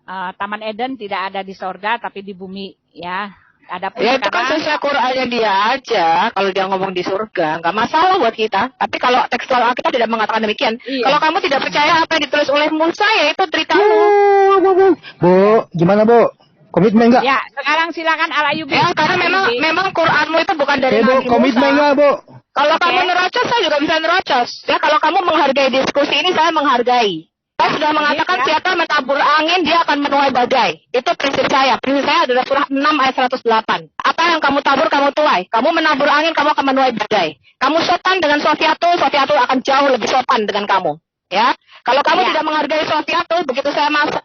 Taman Eden tidak ada di sorga tapi di bumi, ya. Adapun ya itu kan sesuai Qur'annya dia aja. Kalau dia ngomong di surga, nggak masalah buat kita. Tapi kalau tekstual Alkitab tidak mengatakan demikian. Iya. Kalau kamu tidak percaya apa yang ditulis oleh Musa, ya itu ceritamu. Bu, gimana Bu? Komitmen nggak? Ya, sekarang silakan Al-Ayyubi. Ya, karena memang Qur'anmu itu bukan dari Bu, Nabi Musa. komitmen nggak Bu? Kalau kamu nerocos, saya juga bisa nerocos. Ya, kalau kamu menghargai diskusi ini, saya menghargai. Saya sudah mengatakan siapa menabur angin, dia akan menuai badai. Itu prinsip saya. Prinsip saya adalah surah 6 ayat 108. Apa yang kamu tabur, kamu tuai. Kamu menabur angin, kamu akan menuai badai. Kamu sopan dengan Sofiatul akan jauh lebih sopan dengan kamu. Ya, kalau kamu tidak menghargai Sofiatul, begitu saya masuk,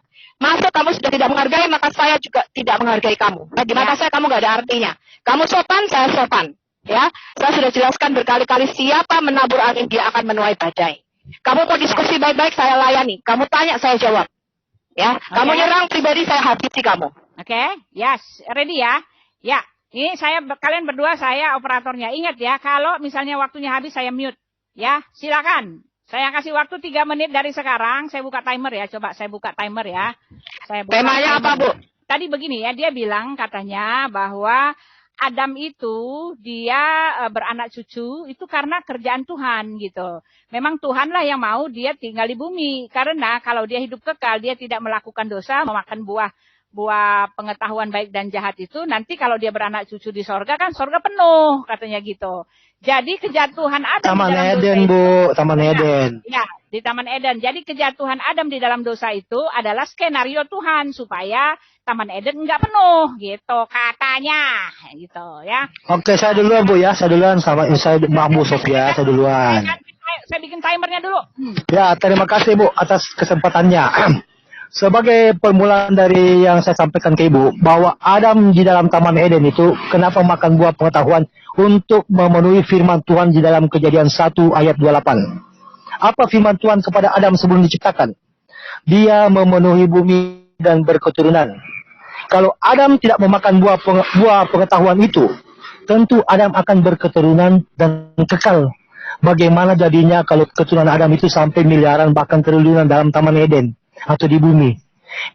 kamu sudah tidak menghargai, maka saya juga tidak menghargai kamu. Nah, di mata saya kamu nggak ada artinya. Kamu sopan, saya sopan. Ya, saya sudah jelaskan berkali-kali siapa menabur angin, dia akan menuai badai. Kamu mau diskusi baik-baik, saya layani. Kamu tanya, saya jawab. Ya, kamu nyerang pribadi, saya habisi kamu. Oke, yes, ready ya? Ya, ini kalian berdua saya operatornya. Ingat ya, kalau misalnya waktunya habis saya mute. Ya, silakan. Saya kasih waktu 3 menit dari sekarang. Saya buka timer ya. Coba saya buka timer ya. Temanya apa, Bu? Tadi begini ya, dia bilang katanya bahwa Adam itu dia beranak cucu itu karena kerjaan Tuhan gitu. Memang Tuhanlah yang mau dia tinggal di bumi. Karena kalau dia hidup kekal, dia tidak melakukan dosa, memakan buah pengetahuan baik dan jahat itu. Nanti kalau dia beranak cucu di sorga kan sorga penuh katanya gitu. Jadi kejatuhan Adam Taman di dalam Eden, dosa Bu, itu, Taman Eden. Ya, di Taman Eden. Jadi kejatuhan Adam di dalam dosa itu adalah skenario Tuhan supaya Taman Eden enggak penuh gitu katanya gitu ya. Oke, saya duluan Bu ya. Saya duluan sama saya Bu Sofia, saya duluan. Saya bikin timernya dulu. Ya, terima kasih Bu atas kesempatannya. Sebagai permulaan dari yang saya sampaikan ke Ibu, bahwa Adam di dalam Taman Eden itu kenapa makan buah pengetahuan untuk memenuhi firman Tuhan di dalam Kejadian 1 ayat 28. Apa firman Tuhan kepada Adam sebelum diciptakan? Dia memenuhi bumi dan berketurunan. Kalau Adam tidak memakan buah pengetahuan itu, tentu Adam akan berketurunan dan kekal. Bagaimana jadinya kalau keturunan Adam itu sampai miliaran bahkan triliunan dalam Taman Eden atau di bumi?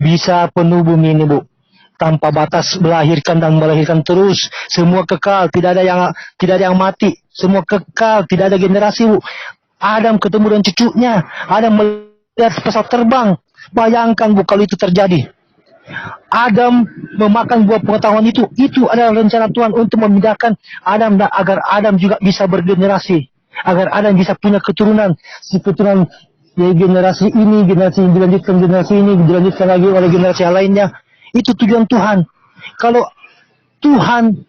Bisa penuh bumi ini Bu, tanpa batas, melahirkan dan melahirkan terus, semua kekal, tidak ada yang mati, semua kekal, tidak ada generasi Bu. Adam ketemu dengan cucunya, Adam melihat pesawat terbang. Bayangkan Bu kalau itu terjadi. Adam memakan buah pengetahuan itu adalah rencana Tuhan untuk memindahkan Adam agar Adam juga bisa bergenerasi, agar Adam bisa punya keturunan, keturunan ya, generasi ini dilanjutkan generasi ini, dilanjutkan lagi oleh generasi yang lainnya. Itu tujuan Tuhan. Kalau Tuhan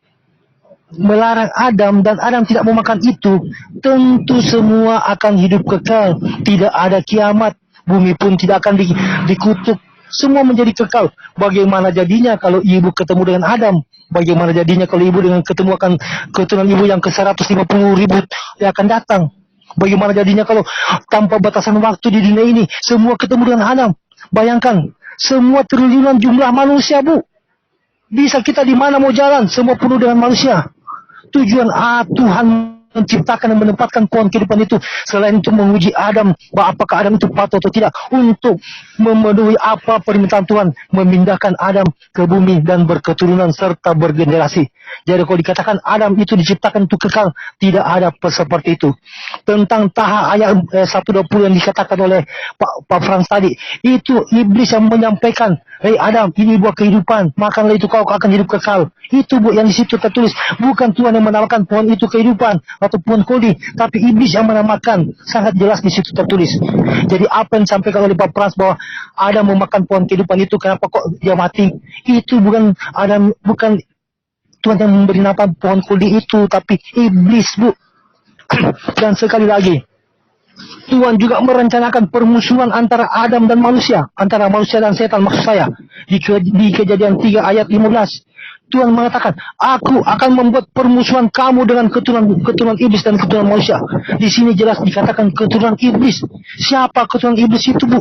melarang Adam dan Adam tidak memakan itu, tentu semua akan hidup kekal, tidak ada kiamat, bumi pun tidak akan dikutuk. Semua menjadi kekal. Bagaimana jadinya kalau ibu ketemu dengan Adam? Bagaimana jadinya kalau ibu ketemu akan keturunan ibu yang ke 150.000 yang akan datang? Bagaimana jadinya kalau tanpa batasan waktu di dunia ini semua ketemu dengan Adam? Bayangkan, semua triliunan jumlah manusia Bu. Bisa kita di mana mau jalan? Semua penuh dengan manusia. Tujuan Tuhan menciptakan dan menempatkan pohon kehidupan itu selain untuk menguji Adam, apakah Adam itu patuh atau tidak, untuk memenuhi apa permintaan Tuhan, memindahkan Adam ke bumi dan berketurunan serta bergenerasi. Jadi kalau dikatakan Adam itu diciptakan untuk kekal, tidak ada seperti itu. Tentang Taha ayat 120 yang dikatakan oleh Pak Frans tadi, itu iblis yang menyampaikan, hei Adam, ini buah kehidupan, makanlah itu kau akan hidup kekal. Itu Bu yang di situ tertulis, bukan Tuhan yang menamakan pohon itu kehidupan atau pohon kodi, tapi iblis yang menamakan. Sangat jelas di situ tertulis. Jadi apa yang disampaikan oleh Pak Frans bahwa Adam memakan pohon kehidupan itu, kenapa kok dia mati? Itu bukan Adam, bukan Tuhan yang memberi nama pohon kodi itu, tapi iblis Bu. Dan sekali lagi, Tuhan juga merencanakan permusuhan antara Adam dan manusia, antara manusia dan setan maksud saya. Di Kejadian 3 ayat 15. Tuhan mengatakan, aku akan membuat permusuhan kamu dengan keturunan iblis dan keturunan manusia. Di sini jelas dikatakan keturunan iblis. Siapa keturunan iblis itu Bu?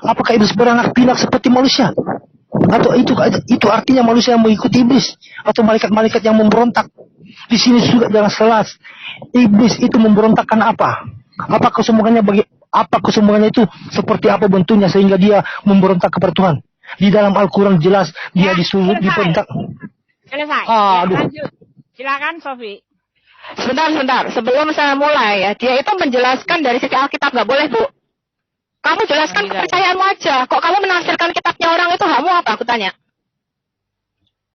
Apakah iblis beranak pinak seperti manusia? Atau itu artinya manusia yang mengikuti iblis? Atau malaikat-malaikat yang memberontak? Di sini sudah jelas iblis itu memberontakkan apa? Apa kesombongannya itu seperti apa bentuknya sehingga dia memberontak kepada Tuhan? Di dalam Al-Quran jelas dia disuruh selesai. diperintah. Selesai. Aduh. Lanjut. Silakan Sofi. Sebentar. Sebelum saya mulai ya, dia itu menjelaskan dari sisi Alkitab, nggak boleh, Bu. Kamu jelaskan kepercayaanmu aja. Kok kamu menafsirkan kitabnya orang itu hakmu apa? Aku tanya.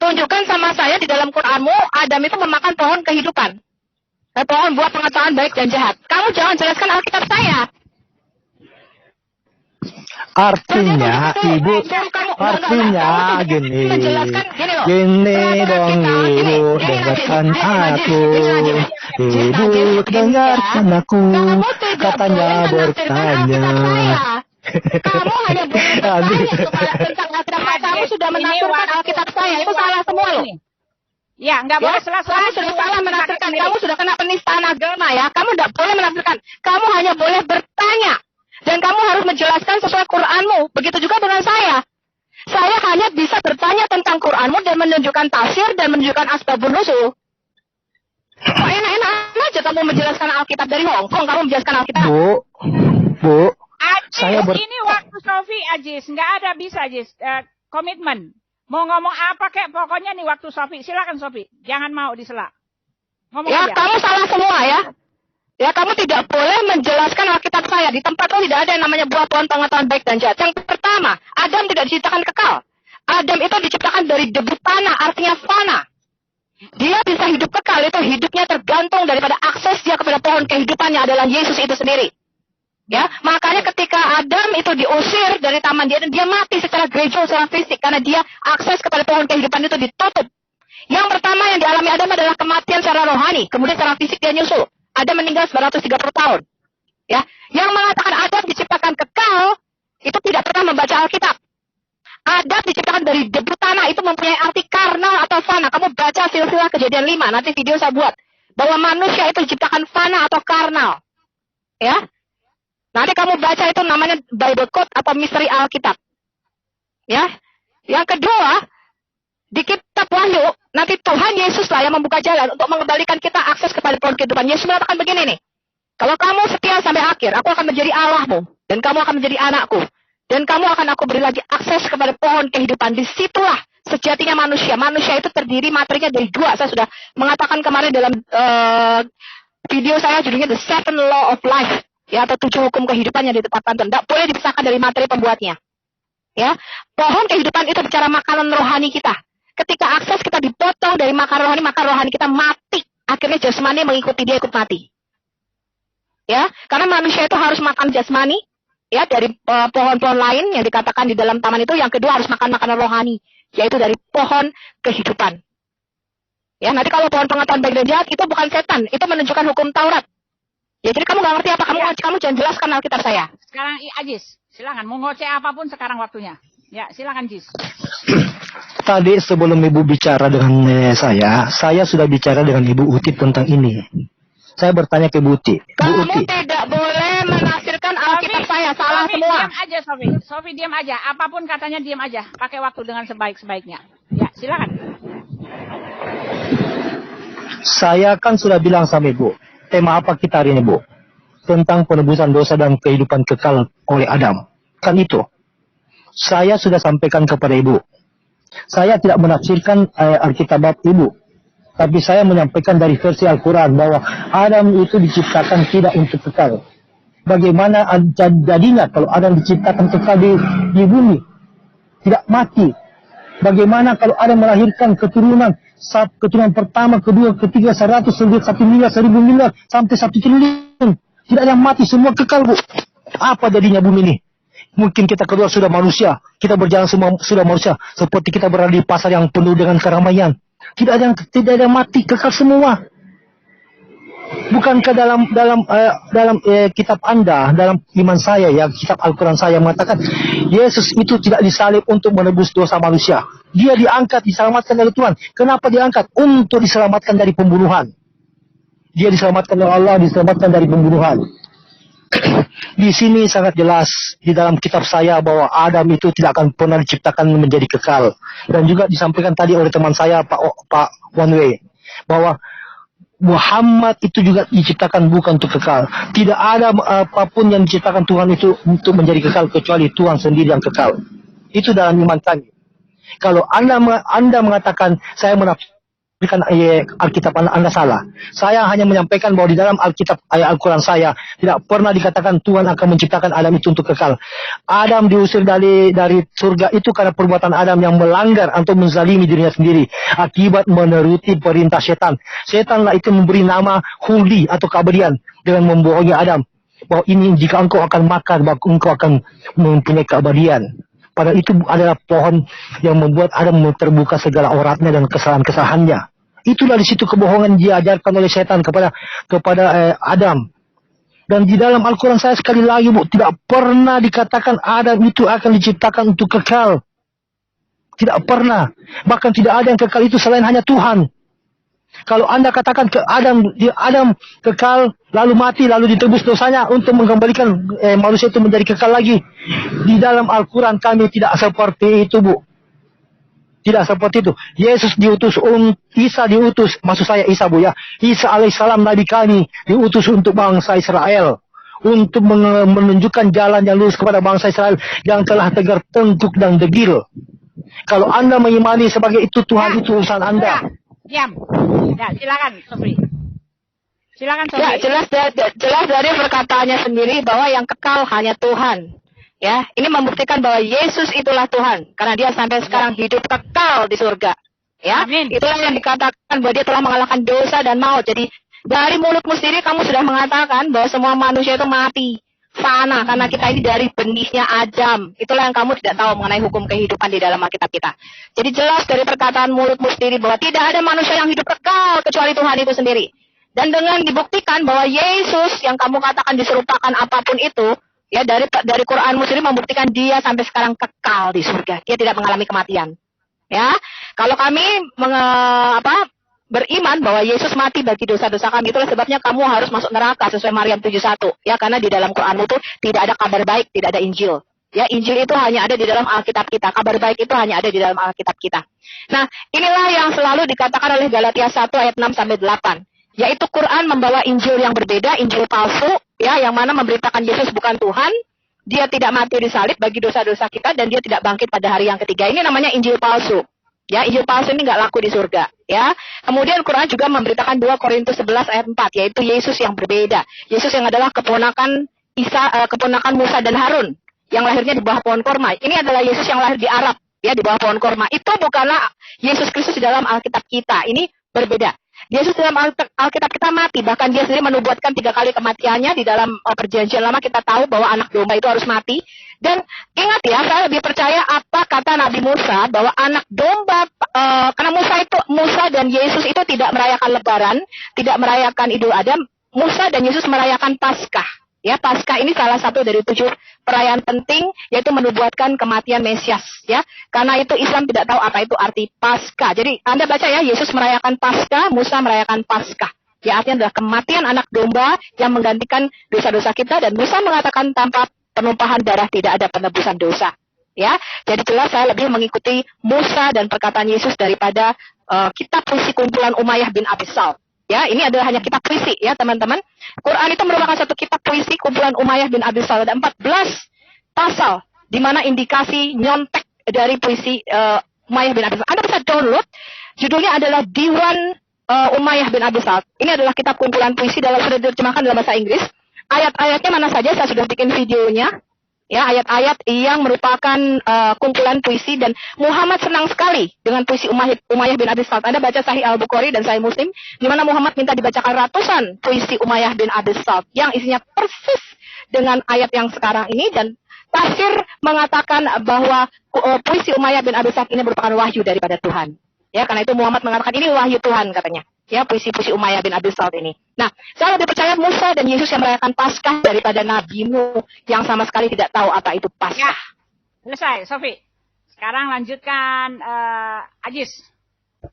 Tunjukkan sama saya di dalam Quranmu, Adam itu memakan pohon kehidupan. Pohon buah pengetahuan baik dan jahat. Kamu jangan jelaskan Alkitab saya. Artinya, Ibu, artinya gini dong Ibu, dengarkan aku. Ibu, dengarkan aku, katanya bertanya. Kamu hanya boleh bertanya tentang Alkitab. Kamu sudah menafsirkan Alkitab saya. Itu salah semua loh. Ya, nggak boleh salah-salah. Kamu sudah salah menafsirkan. Kamu sudah kena penistaan agama ya. Kamu tidak boleh menafsirkan. Kamu hanya boleh bertanya. Dan kamu harus menjelaskan sesuai Quranmu. Begitu juga dengan saya. Saya hanya bisa bertanya tentang Quranmu dan menunjukkan tafsir dan menunjukkan asbabun nuzul. Kok enak-enak aja kamu menjelaskan Alkitab dari Hong Kong. Kamu menjelaskan Alkitab. Bu. Ajis, Saya ini waktu Sofi, Ajis. Nggak ada bisa, Ajis. Komitmen. Mau ngomong apa kek, pokoknya nih waktu Sofi. Silakan Sofi. Jangan mau disela. Ngomong Ya, aja. kamu salah semua ya. Ya, kamu tidak boleh menjelaskan Alkitab saya. Di tempatmu tidak ada yang namanya buah pohon pengetahuan baik dan jahat. Yang pertama, Adam tidak diciptakan kekal. Adam itu diciptakan dari debu tanah, artinya fana. Dia bisa hidup kekal, itu hidupnya tergantung daripada akses dia kepada pohon kehidupannya adalah Yesus itu sendiri. Ya, makanya ketika Adam itu diusir dari taman dia, dia mati secara gradual, secara fisik. Karena dia akses kepada pohon kehidupan itu ditutup. Yang pertama yang dialami Adam adalah kematian secara rohani. Kemudian secara fisik dia nyusul. Adam meninggal 930 tahun. Ya, yang mengatakan Adam diciptakan kekal itu tidak pernah membaca Alkitab. Adam diciptakan dari debu tanah itu mempunyai arti karnal atau fana. Kamu baca silsilah Kejadian 5, nanti video saya buat bahwa manusia itu diciptakan fana atau karnal. Ya. Nanti kamu baca itu namanya Bible Code atau misteri Alkitab. Ya. Yang kedua, di kitab Wahyu, nanti Tuhan Yesus lah yang membuka jalan untuk mengembalikan kita akses kepada pohon kehidupan. Yesus mengatakan begini nih, kalau kamu setia sampai akhir, aku akan menjadi Allahmu, dan kamu akan menjadi anakku, dan kamu akan aku beri lagi akses kepada pohon kehidupan. Disitulah sejatinya manusia. Manusia itu terdiri materinya dari dua. Saya sudah mengatakan kemarin dalam video saya judulnya The Seven Law of Life, ya, atau 7 hukum kehidupan yang ditetapkan. Tidak boleh dipisahkan dari materi pembuatnya. Ya, pohon kehidupan itu bicara makanan rohani kita. Ketika akses kita dipotong dari makan rohani kita mati. Akhirnya jasmani mengikuti dia, ikut mati. Ya, karena manusia itu harus makan jasmani, ya, dari pohon-pohon lain yang dikatakan di dalam taman itu. Yang kedua harus makan makanan rohani, yaitu dari pohon kehidupan. Ya, nanti kalau pohon pengetahuan baik dan jahat itu bukan setan, itu menunjukkan hukum Taurat. Ya, jadi kamu nggak ngerti apa, kamu jangan jelaskan Alkitab saya. Sekarang Ajis, silakan. Mau ngoceh apapun sekarang waktunya. Ya, silakan Jis. Tadi sebelum Ibu bicara dengan saya sudah bicara dengan Ibu Uti tentang ini. Saya bertanya ke Ibu Uti. Kamu tidak boleh menafsirkan Alkitab saya, salah Sofi, semua. diam aja, Sofi. Sofi diam aja. Apapun katanya diam aja. Pakai waktu dengan sebaik-sebaiknya. Ya, silakan. Saya kan sudah bilang sama Ibu, tema apa kita hari ini, Bu? Tentang penebusan dosa dan kehidupan kekal oleh Adam. Kan itu. Saya sudah sampaikan kepada Ibu. Saya tidak menafsirkan Alkitab Ibu. Tapi saya menyampaikan dari versi Al-Quran bahwa Adam itu diciptakan tidak untuk kekal. Bagaimana jadinya kalau Adam diciptakan kekal di bumi? Tidak mati. Bagaimana kalau Adam melahirkan keturunan pertama, kedua, ketiga, 100, 1 miliar, 1000 miliar, sampai 1 triliun. Tidak ada yang mati, semua kekal, Bu. Apa jadinya bumi ini? Mungkin kita keluar sudah manusia, kita berjalan semua sudah manusia, seperti kita berada di pasar yang penuh dengan keramaian. Tidak ada yang mati, kekal semua. Bukankah dalam kitab Anda, dalam iman saya, ya, kitab Al-Quran saya mengatakan Yesus itu tidak disalib untuk menebus dosa manusia. Dia diangkat, diselamatkan dari Tuhan. Kenapa diangkat? Untuk diselamatkan dari pembunuhan. Dia diselamatkan oleh Allah, diselamatkan dari pembunuhan. Di sini sangat jelas di dalam kitab saya bahwa Adam itu tidak akan pernah diciptakan menjadi kekal. Dan juga disampaikan tadi oleh teman saya Pak One Way bahwa Muhammad itu juga diciptakan bukan untuk kekal. Tidak ada apapun yang diciptakan Tuhan itu untuk menjadi kekal kecuali Tuhan sendiri yang kekal. Itu dalam iman kami. Kalau Anda mengatakan saya menafsirkan Alkitab Anda salah. Saya hanya menyampaikan bahwa di dalam Alkitab ayat Al-Quran saya tidak pernah dikatakan Tuhan akan menciptakan Adam itu untuk kekal. Adam diusir dari surga itu karena perbuatan Adam yang melanggar atau menzalimi dirinya sendiri akibat menuruti perintah setan. Setanlah itu memberi nama Huli atau keabadian dengan membohongi Adam bahwa ini jika engkau akan makan maka engkau akan mempunyai keabadian. Padahal itu adalah pohon yang membuat Adam terbuka segala auratnya dan kesalahan-kesalahannya. Itulah di situ kebohongan diajarkan oleh setan kepada Adam. Dan di dalam Al-Quran saya sekali lagi, Bu, tidak pernah dikatakan Adam itu akan diciptakan untuk kekal. Tidak pernah. Bahkan tidak ada yang kekal itu selain hanya Tuhan. Kalau Anda katakan ke Adam kekal, lalu mati, lalu ditebus dosanya untuk mengembalikan manusia itu menjadi kekal lagi. Di dalam Al-Quran kami tidak seperti itu, Bu. Tidak seperti itu. Yesus diutus, Isa diutus, maksud saya Isa, Bu, ya. Isa alaihissalam Nabi kami diutus untuk bangsa Israel. Untuk menunjukkan jalan yang lurus kepada bangsa Israel yang telah tegar tengkuk dan degil. Kalau Anda mengimani sebagai itu Tuhan, itu urusan Anda. Diam. Ya, silakan, Sobri. Silakan, Sobri. Ya, jelas dari perkataannya sendiri bahwa yang kekal hanya Tuhan. Ya, ini membuktikan bahwa Yesus itulah Tuhan karena dia sampai sekarang hidup kekal di surga. Ya, Amin. Itulah yang dikatakan bahwa dia telah mengalahkan dosa dan maut. Jadi dari mulutmu sendiri kamu sudah mengatakan bahwa semua manusia itu mati, fana, karena kita ini dari benihnya Adam. Itulah yang kamu tidak tahu mengenai hukum kehidupan di dalam Alkitab kita. Jadi jelas dari perkataan mulutmu sendiri bahwa tidak ada manusia yang hidup kekal kecuali Tuhan itu sendiri. Dan dengan dibuktikan bahwa Yesus yang kamu katakan diserupakan apapun itu, ya dari Quranmu sendiri membuktikan dia sampai sekarang kekal di surga. Dia tidak mengalami kematian. Ya, kalau kami beriman bahwa Yesus mati bagi dosa-dosa kami, itulah sebabnya kamu harus masuk neraka sesuai Maryam 7:1. Ya, karena di dalam Quranmu itu tidak ada kabar baik, tidak ada Injil. Ya, Injil itu hanya ada di dalam Alkitab kita. Kabar baik itu hanya ada di dalam Alkitab kita. Nah, inilah yang selalu dikatakan oleh Galatia 1 ayat 6 sampai 8. Yaitu Quran membawa Injil yang berbeda, Injil palsu, ya, yang mana memberitakan Yesus bukan Tuhan, dia tidak mati di salib bagi dosa-dosa kita, dan dia tidak bangkit pada hari yang ketiga. Ini namanya Injil palsu. Ya, Injil palsu ini nggak laku di surga. Ya, kemudian Quran juga memberitakan 2 Korintus 11 ayat 4, yaitu Yesus yang berbeda. Yesus yang adalah keponakan Musa dan Harun, yang lahirnya di bawah pohon korma. Ini adalah Yesus yang lahir di Arab, ya, di bawah pohon korma. Itu bukanlah Yesus Kristus di dalam Alkitab kita. Ini berbeda. Yesus dalam Alkitab kita mati, bahkan dia sendiri menubuatkan 3 kali kematiannya. Di dalam Perjanjian Lama kita tahu bahwa anak domba itu harus mati. Dan ingat ya, saya lebih percaya apa kata Nabi Musa, bahwa anak domba, karena Musa dan Yesus itu tidak merayakan Lebaran, tidak merayakan Idul Adha. Musa dan Yesus merayakan Paskah. Ya, Paskah ini salah satu dari 7 perayaan penting, yaitu menubuatkan kematian Mesias. Ya, karena itu Islam tidak tahu apa itu arti Paskah. Jadi Anda baca ya, Yesus merayakan Paskah, Musa merayakan Paskah. Ya, artinya adalah kematian anak domba yang menggantikan dosa-dosa kita, dan Musa mengatakan tanpa penumpahan darah tidak ada penebusan dosa. Ya, jadi jelas saya lebih mengikuti Musa dan perkataan Yesus daripada kitab puisi kumpulan Umayyah bin Abi Salt. Ya, ini adalah hanya kitab puisi ya, teman-teman. Quran itu merupakan satu kitab puisi kumpulan Umayyah bin Abi Salt. Ada 14 pasal di mana indikasi nyontek dari puisi Umayyah bin Abi Salt. Anda bisa download. Judulnya adalah Diwan Umayyah bin Abi Salt. Ini adalah kitab kumpulan puisi sudah diterjemahkan dalam bahasa Inggris. Ayat-ayatnya mana saja saya sudah bikin videonya. Ya, ayat-ayat yang merupakan kumpulan puisi, dan Muhammad senang sekali dengan puisi Umayyah bin Abi Salt. Anda baca Sahih Al-Bukhari dan Sahih Muslim, di mana Muhammad minta dibacakan ratusan puisi Umayyah bin Abi Salt yang isinya persis dengan ayat yang sekarang ini, dan tafsir mengatakan bahwa puisi Umayyah bin Abi Salt ini merupakan wahyu daripada Tuhan. Ya, karena itu Muhammad mengatakan ini wahyu Tuhan katanya. Ya, puisi-puisi Umayyah bin Abi Salt ini. Nah, saya lebih percaya Musa dan Yesus yang merayakan Paskah daripada nabimu yang sama sekali tidak tahu apa itu Paskah. Ya, selesai, Sofi. Sekarang lanjutkan Ajis.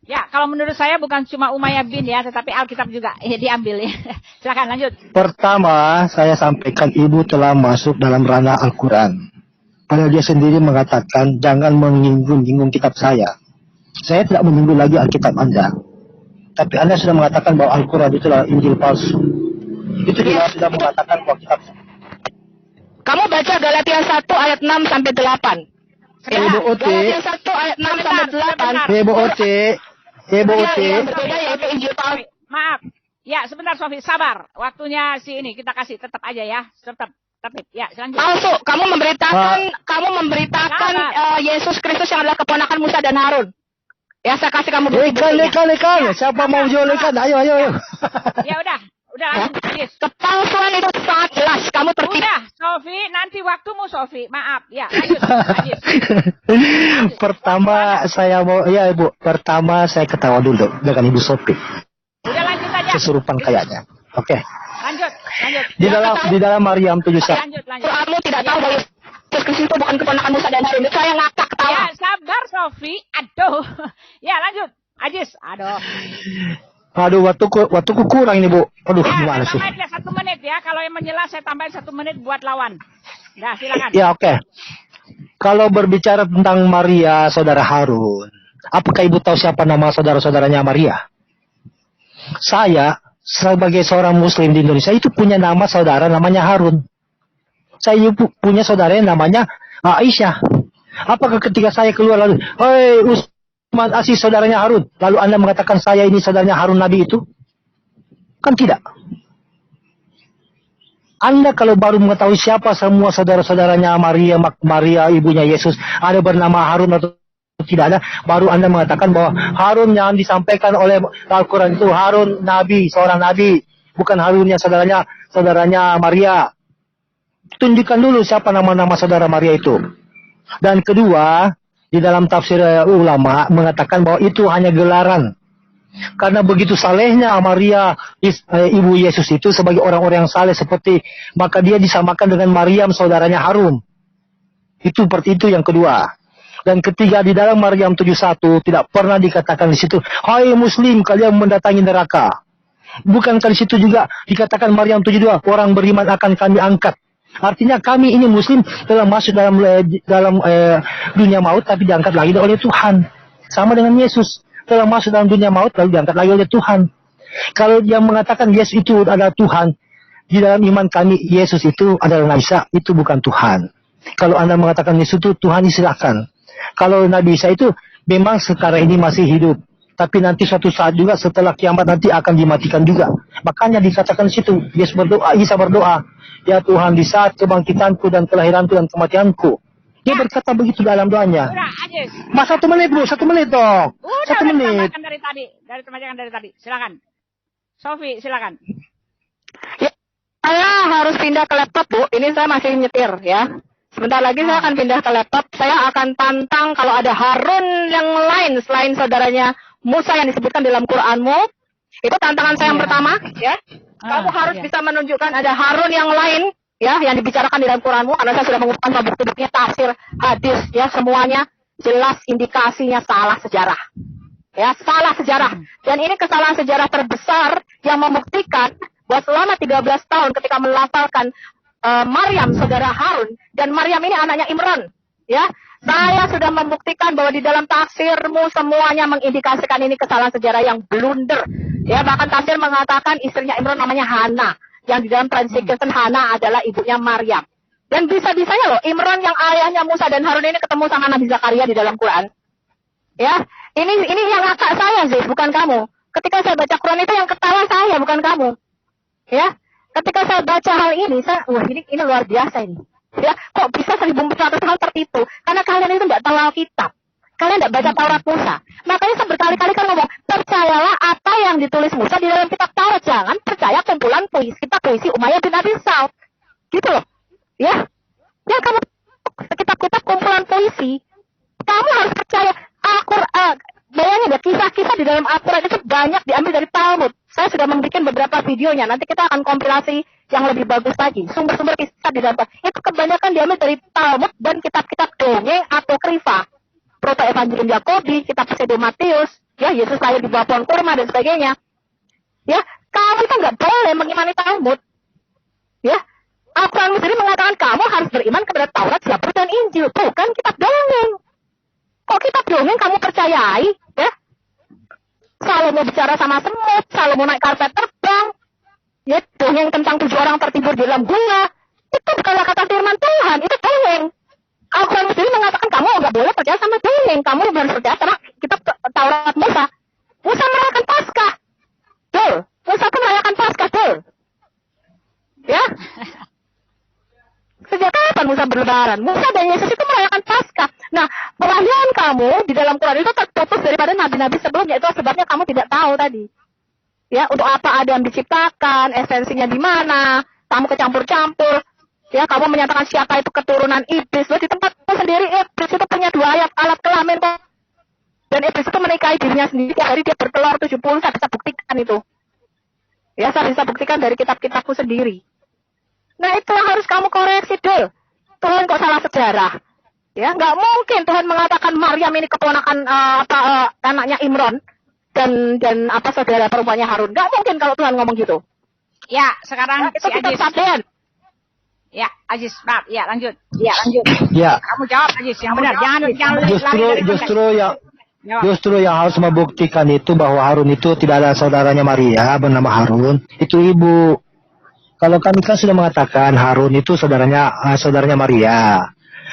Ya, kalau menurut saya bukan cuma Umayyah bin ya, tetapi Alkitab juga diambil ya. Silakan lanjut. Pertama, saya sampaikan ibu telah masuk dalam ranah Al-Quran. Padahal dia sendiri mengatakan jangan menyinggung-nyinggung kitab saya. Saya tidak menyinggung lagi Alkitab Anda. Tapi Anda sudah mengatakan bahwa Al-Quran itulah Injil palsu. Itu juga sudah mengatakan bahwa kitab. Kamu baca Galatia 1 ayat 6 sampai 8. Ya, Ibu Oce. Galatia 1 ayat 6 sampai 8. Ibu Oce. Ibu Oce. Yang berbeda yaitu Injil Paulus. Maaf. Ya, sebentar Sofi, sabar. Waktunya si ini kita kasih tetap aja ya. Tetap. Ya, selanjutnya. Palsu, kamu memberitakan Yesus Kristus yang adalah keponakan Musa dan Harun. Ya, saya kasih kamu bukti-buktinya. Ikan. Siapa mau jual ikan? Ayo. Ya udah lanjut. Ajis. Kepalsuan itu sangat jelas. Kamu tertipu. Udah, Sofi, nanti waktumu Sofi. Maaf. Ya, lanjut. Ajis. Pertama saya ketawa dulu dengan Ibu Sophie. Udah lanjut aja. Kesurupan kayaknya. Oke. Lanjut. Di dalam Maryam 71. Lanjut. Kamu tidak tahu bahwa Yesus Kristus itu bukan keponakan Musa dan Harun. Saya ngakak ketawa. Ya, sabar Sofi. Aduh. Ya, lanjut. Ajis. Aduh, waktuku kurang ini, Bu. Aduh, gimana sih? Ya, 1 menit ya. Kalau yang menjelas saya tambahin 1 menit buat lawan. Nah, silakan. Ya, oke. Kalau berbicara tentang Maria, saudara Harun, apakah Ibu tahu siapa nama saudara-saudaranya Maria? Saya, sebagai seorang Muslim di Indonesia, itu punya nama saudara namanya Harun. Saya punya saudara yang namanya Aisyah. Apakah ketika saya keluar lalu, "Hei, Usman Aziz saudaranya Harun," lalu Anda mengatakan saya ini saudaranya Harun Nabi itu? Kan tidak. Anda kalau baru mengetahui siapa semua saudara-saudaranya Maria ibunya Yesus, ada bernama Harun atau tidak ada, baru Anda mengatakan bahwa Harun yang disampaikan oleh Al-Quran itu Harun Nabi, seorang Nabi, bukan Harun yang saudaranya Maria. Tunjukkan dulu siapa nama-nama saudara Maria itu. Dan kedua, di dalam tafsir ulama mengatakan bahwa itu hanya gelaran. Karena begitu salehnya Maria, ibu Yesus itu sebagai orang-orang yang saleh seperti, maka dia disamakan dengan Maryam saudaranya Harun. Itu seperti itu yang kedua. Dan ketiga, di dalam Maryam 71 tidak pernah dikatakan di situ, "Hai Muslim, kalian mendatangi neraka." Bukankah di situ juga dikatakan Maryam 72, orang beriman akan kami angkat. Artinya kami ini Muslim telah masuk dalam dunia maut tapi diangkat lagi oleh Tuhan. Sama dengan Yesus telah masuk dalam dunia maut lalu diangkat lagi oleh Tuhan. Kalau yang mengatakan Yesus itu adalah Tuhan, di dalam iman kami Yesus itu adalah Nabi Isa, itu bukan Tuhan. Kalau Anda mengatakan Yesus itu Tuhan, silakan. Kalau Nabi Isa itu memang sekarang ini masih hidup, tapi nanti suatu saat juga setelah kiamat nanti akan dimatikan juga. Makanya dikatakan di situ, Isa berdoa, "Ya Tuhan, di saat kebangkitanku dan kelahiranku dan kematianku." Dia berkata begitu dalam doanya. Udah, Ajis. Mas 1 menit, Bu. 1 menit dong. 1 menit. Ditambahkan dari tadi. Silakan. Sofi, silakan. Ya, saya harus pindah ke laptop, Bu. Ini saya masih nyetir, ya. Sebentar lagi saya akan pindah ke laptop. Saya akan tantang kalau ada Harun yang lain selain saudaranya Musa yang disebutkan dalam Quranmu. Itu tantangan saya yang pertama, ya. Kamu harus bisa menunjukkan ada Harun yang lain, ya, yang dibicarakan di dalam Quranmu. Karena saya sudah mengumpulkan bukti-buktinya, tafsir, hadis, ya, semuanya jelas indikasinya salah sejarah. Ya, salah sejarah. Dan ini kesalahan sejarah terbesar yang membuktikan bahwa selama 13 tahun ketika melafalkan Maryam, saudara Harun, dan Maryam ini anaknya Imran, ya, saya sudah membuktikan bahwa di dalam tafsirmu semuanya mengindikasikan ini kesalahan sejarah yang blunder. Ya, bahkan tafsir mengatakan istrinya Imran namanya Hana, yang di dalam tradisi Kristen Hana adalah ibunya Maryam. Dan bisa-bisanya loh, Imran yang ayahnya Musa dan Harun ini ketemu sama Nabi Zakaria di dalam Quran. Ya, ini yang ngakak saya sih, bukan kamu. Ketika saya baca Quran itu yang ketawa saya, bukan kamu. Ya, ketika saya baca hal ini, wah ini luar biasa ini. Ya, kok bisa 1400 tahun tertipu? Karena kalian itu tidak tahu Alkitab. Kalian tidak baca Taurat Musa. Makanya saya berkali-kali kan ngomong, percayalah apa yang ditulis Musa di dalam kitab Taurat. Jangan percaya kumpulan puisi Umayyah bin Abi Sa'ud. Gitu loh. Ya, kamu kitab-kitab kumpulan puisi. Kamu harus percaya Al-Quran. Bayangin ya, kisah-kisah di dalam Al-Quran itu banyak diambil dari Talmud. Saya sudah membuat beberapa videonya. Nanti kita akan kompilasi yang lebih bagus lagi. Sumber-sumber kisah di dalam itu kebanyakan diambil dari Talmud dan kitab-kitab dongeng atau krifa. Proto-Evangelium Yakobi, kitab Pseudo Matius, ya, Yesus lahir di bawah pohon kurma dan sebagainya. Ya, kamu itu nggak boleh mengimani Talmud. Ya, Al-Quran sendiri mengatakan kamu harus beriman kepada Taurat, Zabur, dan Injil, bukan kitab dongeng. Kok kitab dongeng kamu percayai? Ya, Salomo bicara sama semut, Salomo naik karpet terbang, ya, dongeng tentang 7 orang tertidur di dalam gua. Itu bukanlah kata firman Tuhan, itu dongeng. Al-Quran sendiri mengatakan kamu nggak boleh percaya sama dongeng, kamu harus percaya sama kitab Taurat Musa. Musa merayakan Paskah, betul. Musa pun merayakan Paskah, betul. Ya. Sejak kapan Musa berlebaran? Musa dan Yesus itu merayakan Paskah. Nah, perayaan kamu di dalam Quran itu terputus daripada nabi-nabi sebelumnya. Itu sebabnya kamu tidak tahu tadi. Ya, untuk apa Adam diciptakan, esensinya di mana, kamu kecampur-campur. Ya, kamu menyatakan siapa itu keturunan iblis. Loh, di tempatmu sendiri iblis itu punya 2 alat kelamin kok. Dan iblis itu menikahi dirinya sendiri. Tiap hari dia bertelur 70, saya bisa buktikan itu. Ya, saya bisa buktikan dari kitab-kitabku sendiri. Nah, itu yang harus kamu koreksi, Dul. Tuhan kok salah sejarah. Ya, nggak mungkin Tuhan mengatakan Maryam ini keponakan anaknya Imron dan saudara perempuannya Harun. Nggak mungkin kalau Tuhan ngomong gitu. Ya, sekarang Itu si kitab Ajis. Sabean. Ya, Ajis, maaf. Ya, lanjut. Ya, Kamu jawab, Ajis, yang benar. Jangan lari dari konteks. justru yang harus membuktikan itu bahwa Harun itu tidak ada saudaranya Maria bernama Harun, itu ibu. Kalau kami kan sudah mengatakan Harun itu saudaranya Maria.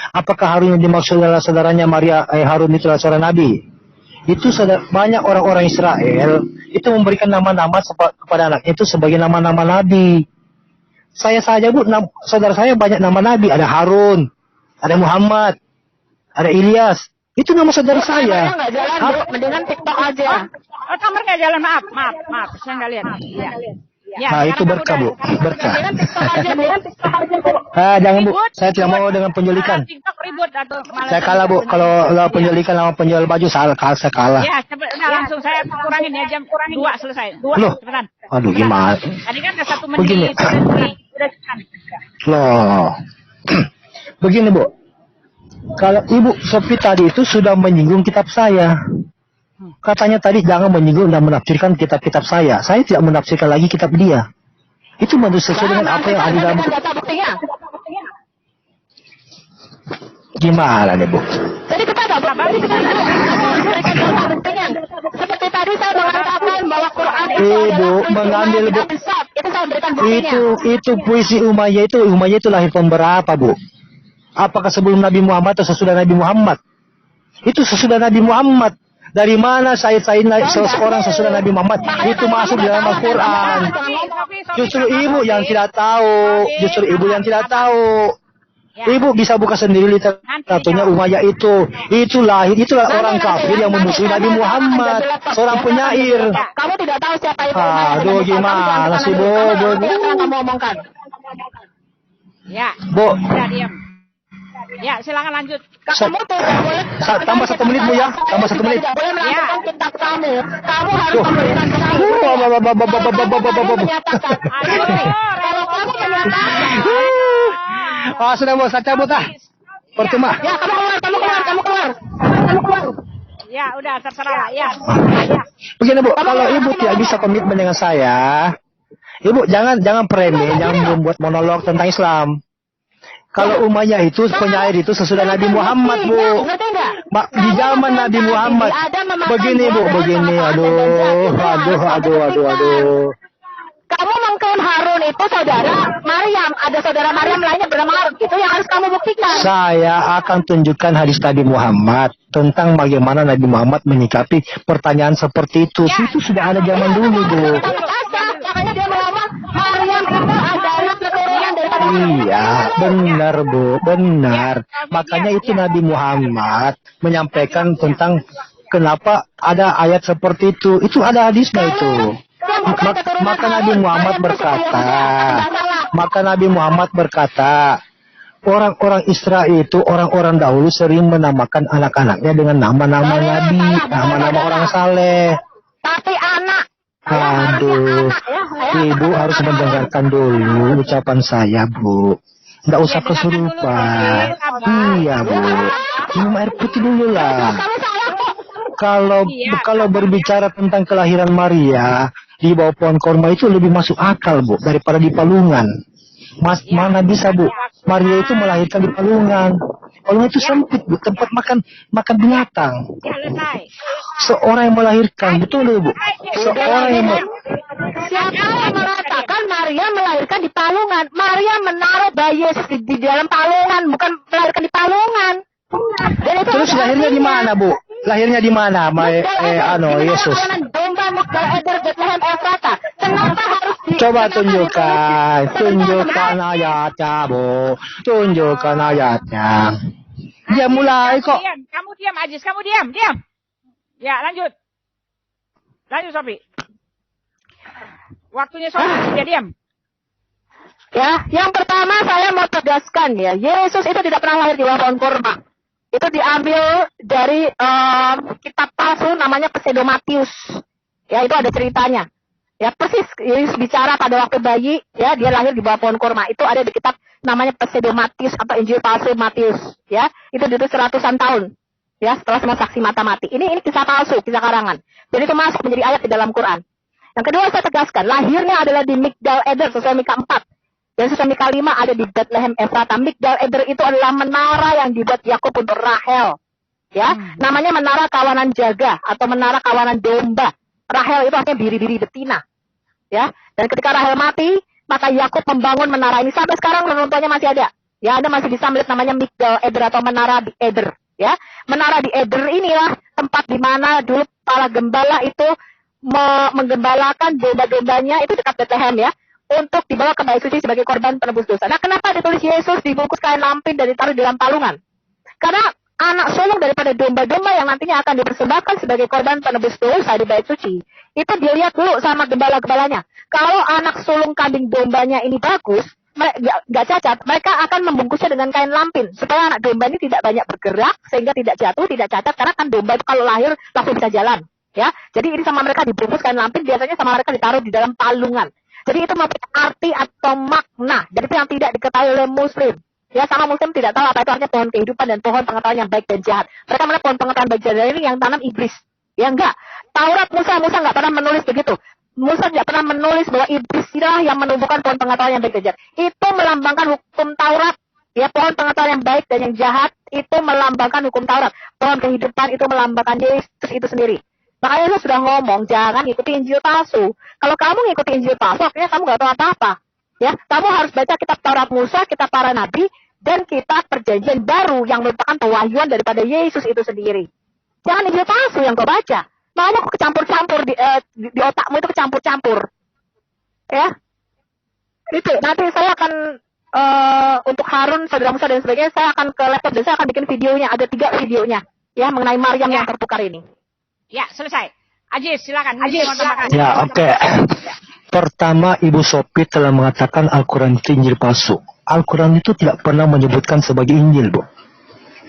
Apakah Harun yang dimaksud adalah saudaranya Maria? Harun itu adalah seorang nabi. Itu banyak orang-orang Israel itu memberikan nama-nama kepada anaknya itu sebagai nama-nama nabi. Saya saja bu, saudara saya banyak nama nabi. Ada Harun, ada Muhammad, ada Ilyas. Itu nama saudara saya. Nggak jalan, Bu. Mendingan TikTok aja. Oh, kamar nggak jalan, maaf. Saya nggak lihat. Iya. Ya, Nah, itu sekarang berkah, kamu Bu. udah- Berkah. Mendingan TikTok aja, Bu. Jangan, Bu. Ribut. Saya tidak mau dengan penculikan. TikTok ribut atau malah Saya kalah, Bu. Kalau penculikan sama penjual baju, saya kalah. Ya, udah langsung saya kurangin ya, jam 2 selesai. 2, Loh. cepetan. Aduh, gimana? Tadi kan udah 1 menit. Begini. Udah cepetan. Loh. Begini, Bu. Kalau Ibu Sophie tadi itu sudah menyinggung kitab saya. Katanya tadi jangan menyinggung dan menafsirkan kitab-kitab saya. Saya tidak menafsirkan lagi kitab dia. Itu menurut sesuai dengan apa yang ada dalam buku. Baca buktinya. Gimana nih, Bu? Jadi kita nggak buktinya. Seperti tadi saya mengatakan bahwa Quran itu Ibu adalah mengambil, Bu. Itu saya berikan buktinya. Itu puisi Umayyah itu lahir tahun berapa, Bu? Apakah sebelum Nabi Muhammad atau sesudah Nabi Muhammad? Itu sesudah Nabi Muhammad. Dari mana Said seseorang sesudah Nabi Muhammad itu masuk di dalam Al-Quran? Justru ibu yang tidak tahu. Ibu bisa buka sendiri literaturnya Umayyah itu. Itulah orang kafir yang memusuhi Nabi Muhammad, seorang penyair. Kamu tidak tahu siapa itu. Aduh, gimana sih, Bu? Kamu omongkan. Ya, Bu, udah diam. Ya, silakan lanjut. Kamu tidak boleh. tambah 1 menit, Bu, ya. Tambah 1 menit. Tidak boleh melakukan kitab kamu. Kamu harus Tuh. memberikan keterangan. Menyatakan. Aduh, Kalau kamu menyatakan. Sudah, Bu, saya cabut ah. Percuma. Ya, kamu keluar. ya, udah terserah lah. Ya. Begini, Bu, kalau Ibu tidak bisa komitmen dengan saya, Ibu jangan premie, jangan membuat monolog tentang Islam. Kalau Umayyah itu penyair itu sesudah Nabi Muhammad, Bu. Ngerti enggak? Di zaman Nabi Muhammad. Begini, Bu, begini. Aduh. Kamu mengklaim Harun itu saudara Maryam. Ada saudara Maryam lainnya bernama Harun. Itu yang harus kamu buktikan. Saya akan tunjukkan hadis Nabi Muhammad tentang bagaimana Nabi Muhammad menyikapi pertanyaan seperti itu. Itu sudah ada zaman dulu, Bu. Makanya dia ngomong Maryam itu adalah keturunan daripada Iya, benar, Bu, benar. Makanya itu Nabi Muhammad menyampaikan tentang kenapa ada ayat seperti itu. Itu ada hadisnya itu. Maka Nabi Muhammad berkata, orang-orang Israel itu, orang-orang dahulu sering menamakan anak-anaknya dengan nama-nama Nabi, nama-nama orang saleh. tapi anak. Aduh, Ibu harus mendengarkan dulu ucapan saya, Bu. Nggak usah kesurupan. Iya, Bu. Minum air putih dulu lah. Kalau berbicara tentang kelahiran Maria di bawah pohon korma itu lebih masuk akal, Bu, daripada di palungan. Mana bisa, Bu? Maria itu melahirkan di palungan. Palungan itu sempit, Bu, tempat makan binatang. Ya, selesai. Seorang yang melahirkan, betul Bu? Seorang yang Siapa yang mengatakan Maria melahirkan di palungan? Maria menaruh bayi Yesus di dalam palungan, bukan melahirkan di palungan. Dan itu Terus lahirnya di mana, Bu? Lahirnya di mana, Yesus? Domba Migdal Eder Bethlehem Efrata. Kenapa harus Coba tunjukkan ayatnya, Bu. Tunjukkan ayatnya. Dia mulai kok. Kamu diam, Ajis. Kamu diam. Ya, lanjut. Lanjut, Sofi. Waktunya Sofi, dia diam. Ya, yang pertama saya mau tegaskan ya, Yesus itu tidak pernah lahir di bawah pohon kurma. Itu diambil dari kitab palsu namanya Pseudomatius. Ya, itu ada ceritanya. Ya, persis Yesus bicara pada waktu bayi, ya, dia lahir di bawah pohon kurma. Itu ada di kitab namanya Pseudomatius atau Injil palsu Matius. Ya, itu ditulis ratusan tahun. Ya, setelah semua saksi mata mati. Ini kisah palsu, kisah karangan. Jadi itu masuk menjadi ayat di dalam Quran. Yang kedua saya tegaskan, lahirnya adalah di Migdal Eder sesuai Mika 4. Dan sesuai Mika 5 ada di Bethlehem Efrata. Migdal Eder itu adalah menara yang dibuat Yakub untuk Rahel. Ya, namanya menara kawanan jaga atau menara kawanan domba. Rahel itu artinya biri-biri betina. Ya, dan ketika Rahel mati, maka Yakub membangun menara ini sampai sekarang reruntuhannya masih ada. Ya, Anda masih bisa melihat namanya Migdal Eder atau menara di Eder. Ya, menara di Eder inilah tempat di mana dulu para gembala itu menggembalakan domba-dombanya itu dekat Bethlehem ya, untuk dibawa ke bait suci sebagai korban penebus dosa. Nah, kenapa ditulis Yesus dibungkus kain lampin dan ditaruh di dalam palungan? Karena anak sulung daripada domba-domba yang nantinya akan dipersembahkan sebagai korban penebus dosa di bait suci, itu dilihat dulu sama gembala-gembalanya. Kalau anak sulung kambing dombanya ini bagus, nggak cacat, mereka akan membungkusnya dengan kain lampin supaya anak domba ini tidak banyak bergerak sehingga tidak jatuh, tidak cacat, karena kan domba itu kalau lahir langsung bisa jalan. Ya, jadi ini sama mereka dibungkus kain lampin, biasanya sama mereka ditaruh di dalam palungan. Jadi itu mempunyai arti atau makna, dan itu yang tidak diketahui oleh Muslim. Ya, sama Muslim tidak tahu apa itu artinya pohon kehidupan dan pohon pengetahuan yang baik dan jahat. Mereka melihat pohon pengetahuan baik dan jahat ini yang tanam iblis. Ya enggak. Taurat Musa nggak pernah menulis begitu. Musa tidak pernah menulis bahwa iblis itulah yang menumbuhkan pohon pengetahuan yang baik dan jahat. Itu melambangkan hukum Taurat. Ya, pohon pengetahuan yang baik dan yang jahat itu melambangkan hukum Taurat. Pohon kehidupan itu melambangkan Yesus itu sendiri. Makanya Yesus sudah ngomong, jangan ikuti Injil palsu. Kalau kamu ngikuti Injil palsu, artinya kamu nggak tahu apa-apa. Ya, kamu harus baca kitab Taurat Musa, kitab para nabi, dan kitab Perjanjian Baru yang merupakan pewahyuan daripada Yesus itu sendiri. Jangan Injil palsu yang kau baca. Makanya kok kecampur-campur di otakmu itu kecampur-campur. Ya, itu nanti saya akan untuk Harun, saudara Musa dan sebagainya, saya akan ke laptop dan saya akan bikin videonya. Ada 3 videonya ya mengenai Maryam yang tertukar ini. Ya, selesai. Ajis, silakan. Ya, oke. Pertama, Ibu Sophie telah mengatakan Al-Quran itu Injil palsu. Al-Quran itu tidak pernah menyebutkan sebagai Injil, Bu.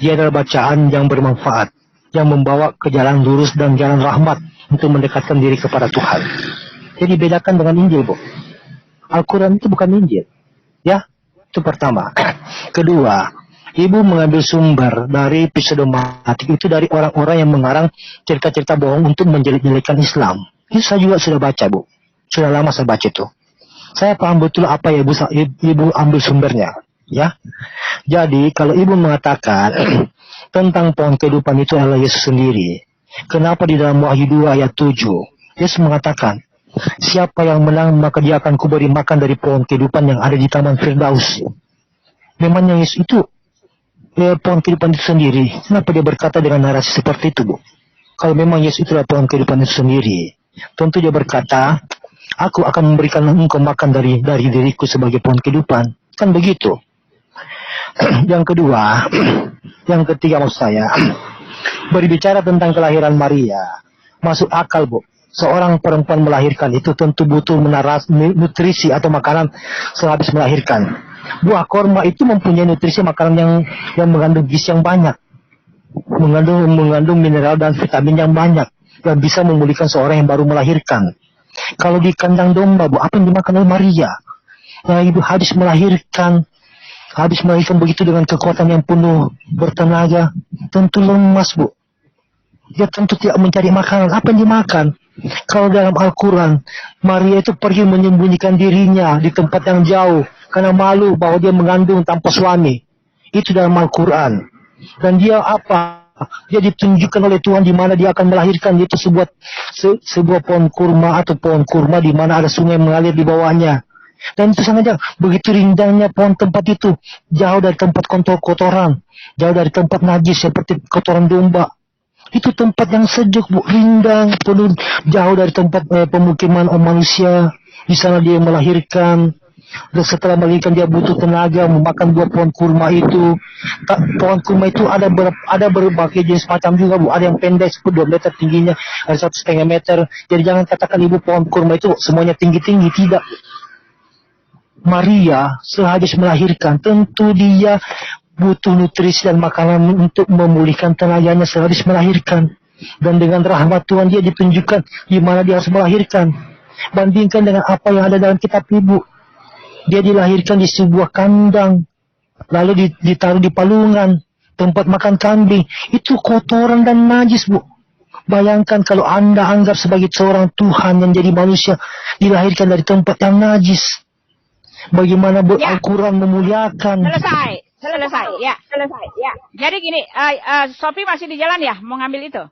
Dia adalah bacaan yang bermanfaat, yang membawa ke jalan lurus dan jalan rahmat untuk mendekatkan diri kepada Tuhan. Jadi bedakan dengan Injil, Bu. Al-Quran itu bukan Injil. Ya, itu pertama. Kedua, Ibu mengambil sumber dari pseudomatik itu dari orang-orang yang mengarang cerita-cerita bohong untuk menjelek-jelekkan Islam. Itu saya juga sudah baca, Bu. Sudah lama saya baca itu. Saya paham betul apa ya Ibu ambil sumbernya. Ya. Jadi kalau Ibu mengatakan tentang pohon kehidupan itu adalah Yesus sendiri, kenapa di dalam Wahyu 2 ayat 7 Yesus mengatakan, siapa yang menang maka dia akan kuberi makan dari pohon kehidupan yang ada di Taman Firdaus. Memangnya Yesus itu pohon kehidupan itu sendiri. Kenapa dia berkata dengan narasi seperti itu, Bu? Kalau memang Yesus itulah pohon kehidupan itu sendiri, tentu dia berkata, aku akan memberikan engkau makan dari diriku sebagai pohon kehidupan. Kan begitu. Yang kedua, yang ketiga maksud saya, berbicara tentang kelahiran Maria, masuk akal, Bu. Seorang perempuan melahirkan itu tentu butuh nutrisi atau makanan sehabis melahirkan. Buah korma itu mempunyai nutrisi makanan yang mengandung gizi yang banyak, mengandung mineral dan vitamin yang banyak, yang bisa memulihkan seorang yang baru melahirkan. Kalau di kandang domba, Bu, apa yang dimakan oleh Maria? Yang ibu habis melahirkan begitu dengan kekuatan yang penuh, bertenaga, tentu lemas, Bu. Dia tentu tidak mencari makanan. Apa yang dimakan? Kalau dalam Al-Quran, Maria itu pergi menyembunyikan dirinya di tempat yang jauh karena malu bahwa dia mengandung tanpa suami. Itu dalam Al-Quran. Dan dia apa? Dia ditunjukkan oleh Tuhan di mana dia akan melahirkan, itu sebuah pohon kurma atau pohon kurma di mana ada sungai mengalir di bawahnya. Dan itu sengaja begitu rindangnya pohon tempat itu, jauh dari tempat kotoran, jauh dari tempat najis seperti kotoran domba. Itu tempat yang sejuk, Bu, rindang, penuh, jauh dari tempat pemukiman manusia. Di sana dia melahirkan. Dan setelah melahirkan dia butuh tenaga memakan buah pohon kurma itu. Pohon kurma itu ada berbagai jenis macam juga, Bu. Ada yang pendek 2 meter tingginya, ada 1,5 meter. Jadi jangan katakan Ibu pohon kurma itu semuanya tinggi-tinggi, tidak. Maria sehabis melahirkan tentu dia butuh nutrisi dan makanan untuk memulihkan tenaganya sehabis melahirkan. Dan dengan rahmat Tuhan dia ditunjukkan di mana dia harus melahirkan. Bandingkan dengan apa yang ada dalam kitab Ibu. Dia dilahirkan di sebuah kandang, lalu ditaruh di palungan, tempat makan kambing. Itu kotoran dan najis, Bu. Bayangkan kalau Anda anggap sebagai seorang Tuhan yang jadi manusia, dilahirkan dari tempat yang najis. Bagaimana Al-Quran memuliakan. Selesai. Ya. Jadi gini, Sophie masih di jalan ya, mau ngambil itu?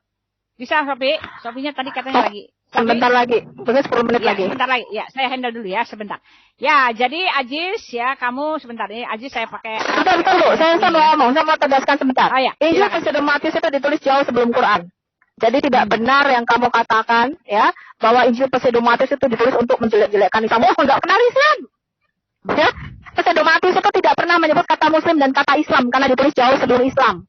Bisa, Sophie? Sophie-nya tadi katanya lagi. Sebentar lagi, tunggu 10 menit ya, lagi. Sebentar lagi, ya, saya handle dulu ya, sebentar. Ya, jadi Ajis ya, kamu sebentar ini, Ajis saya pakai. Bentar, Bu, saya mau ngomong, saya mau tegaskan sebentar. Ya, Injil Presiden Matius itu ditulis jauh sebelum Quran. Jadi tidak benar yang kamu katakan, ya, bahwa Injil Pseudo-Matius itu ditulis untuk menjelek-jelekkan Islam. Oh, enggak kenal Islam. Ya, Pseudo-Matius itu tidak pernah menyebut kata Muslim dan kata Islam karena ditulis jauh sebelum Islam.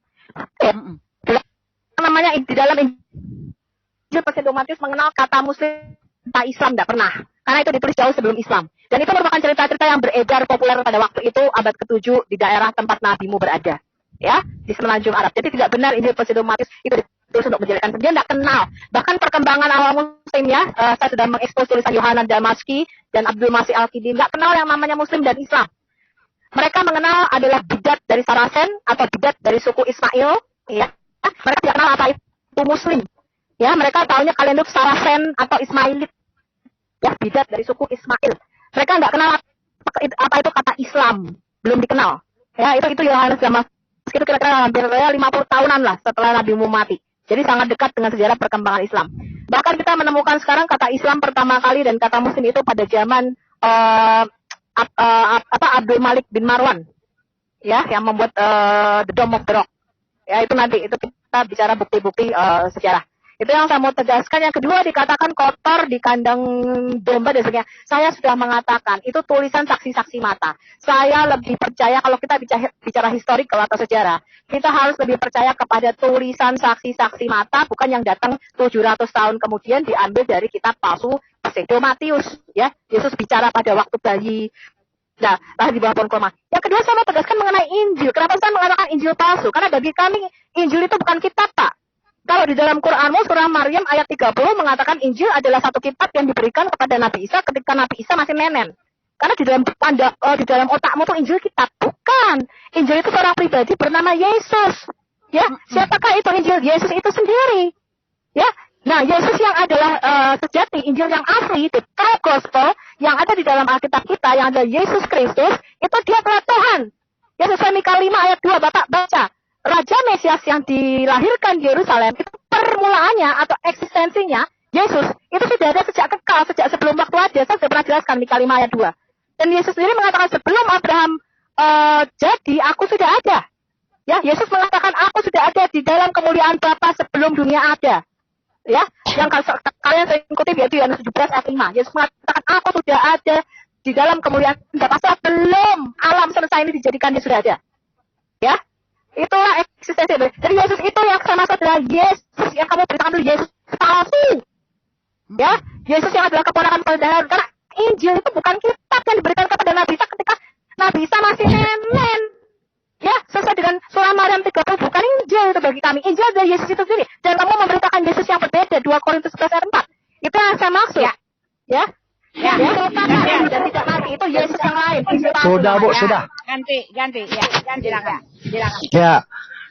Namanya di dalam Injil Pseudo-Matius mengenal kata Muslim, kata Islam tidak pernah, karena itu ditulis jauh sebelum Islam. Dan itu merupakan cerita-cerita yang beredar populer pada waktu itu abad ke-7 di daerah tempat nabimu berada, ya, di semenanjung Arab. Jadi tidak benar Injil Pseudo-Matius itu ditulis untuk menjelekkan. Dia tidak kenal. Bahkan perkembangan awal Muslim ya, saya sudah mengekspos tulisan Yohanan Damaski dan Abdul Masih Al-Kindi, tidak kenal yang namanya Muslim dan Islam. Mereka mengenal adalah bidat dari Saracen atau bidat dari suku Ismail, ya. Mereka tidak kenal apa itu Muslim. Ya, mereka tahunya kalian itu Saracen atau Ismailit. Ya, bidat dari suku Ismail. Mereka nggak kenal apa itu kata Islam. Belum dikenal. Ya, itu Yohanes Damaski itu kira-kira hampir 50 tahunan lah setelah Nabi Muhammad mati. Jadi sangat dekat dengan sejarah perkembangan Islam. Bahkan kita menemukan sekarang kata Islam pertama kali dan kata Muslim itu pada zaman Abdul Malik bin Marwan. Ya, yang membuat The Dome of the Rock. Ya, itu nanti itu kita bicara bukti-bukti sejarah. Itu yang saya mau tegaskan. Yang kedua dikatakan kotor di kandang domba dan sebagainya. Saya sudah mengatakan itu tulisan saksi-saksi mata. Saya lebih percaya kalau kita bicara historical atau sejarah, kita harus lebih percaya kepada tulisan saksi-saksi mata, bukan yang datang 700 tahun kemudian diambil dari kitab palsu Pseudo-Matius. Ya, Yesus bicara pada waktu bayi. Nah, di bawah pohon kurma. Yang kedua saya mau tegaskan mengenai Injil. Kenapa saya mengatakan Injil palsu? Karena bagi kami Injil itu bukan kitab, Pak. Kalau di dalam Quranmu surah Maryam ayat 30 mengatakan Injil adalah satu kitab yang diberikan kepada Nabi Isa ketika Nabi Isa masih nenen. Karena di dalam otakmu tuh Injil kitab. Bukan. Injil itu seorang pribadi bernama Yesus. Ya, siapakah itu Injil? Yesus itu sendiri. Ya. Nah, Yesus yang adalah sejati, Injil yang asli, the true gospel yang ada di dalam Alkitab kita, yang ada Yesus Kristus, itu dia adalah Tuhan. Ya, sesuai Mika 5 ayat 2, Bapak baca. Raja Mesias yang dilahirkan di Yerusalem, itu permulaannya atau eksistensinya, Yesus, itu sudah ada sejak kekal, sejak sebelum waktu ada. Saya sudah pernah jelaskan Mika 5 ayat 2. Dan Yesus sendiri mengatakan, sebelum Abraham jadi, aku sudah ada. Ya, Yesus mengatakan, aku sudah ada di dalam kemuliaan Bapa sebelum dunia ada. Ya, yang kalian sering kutip yaitu Yohanes 17 ayat 5. Yesus mengatakan, aku sudah ada di dalam kemuliaan Bapa sebelum alam semesta ini dijadikan, dia sudah ada. Ya, itulah eksistensi. Jadi Yesus itu yang sama adalah Yesus yang kamu beritakan dulu, Yesus palsu. Ya, Yesus yang adalah keponakan Tuhan. Karena Injil itu bukan kitab yang diberikan kepada Nabi Isa ketika Nabi Isa masih nenek. Ya, sesuai dengan surah Maryam 30, bukan Injil itu bagi kami. Injil adalah Yesus itu sendiri. Dan kamu memberitakan Yesus yang berbeda, 2 Korintus 11 ayat 4. Itu yang saya maksud. Ya. Dan tidak mati. Itu Yesus yang lain. Sudah, Bu, sudah. Ganti. Ya, silakan. Ya,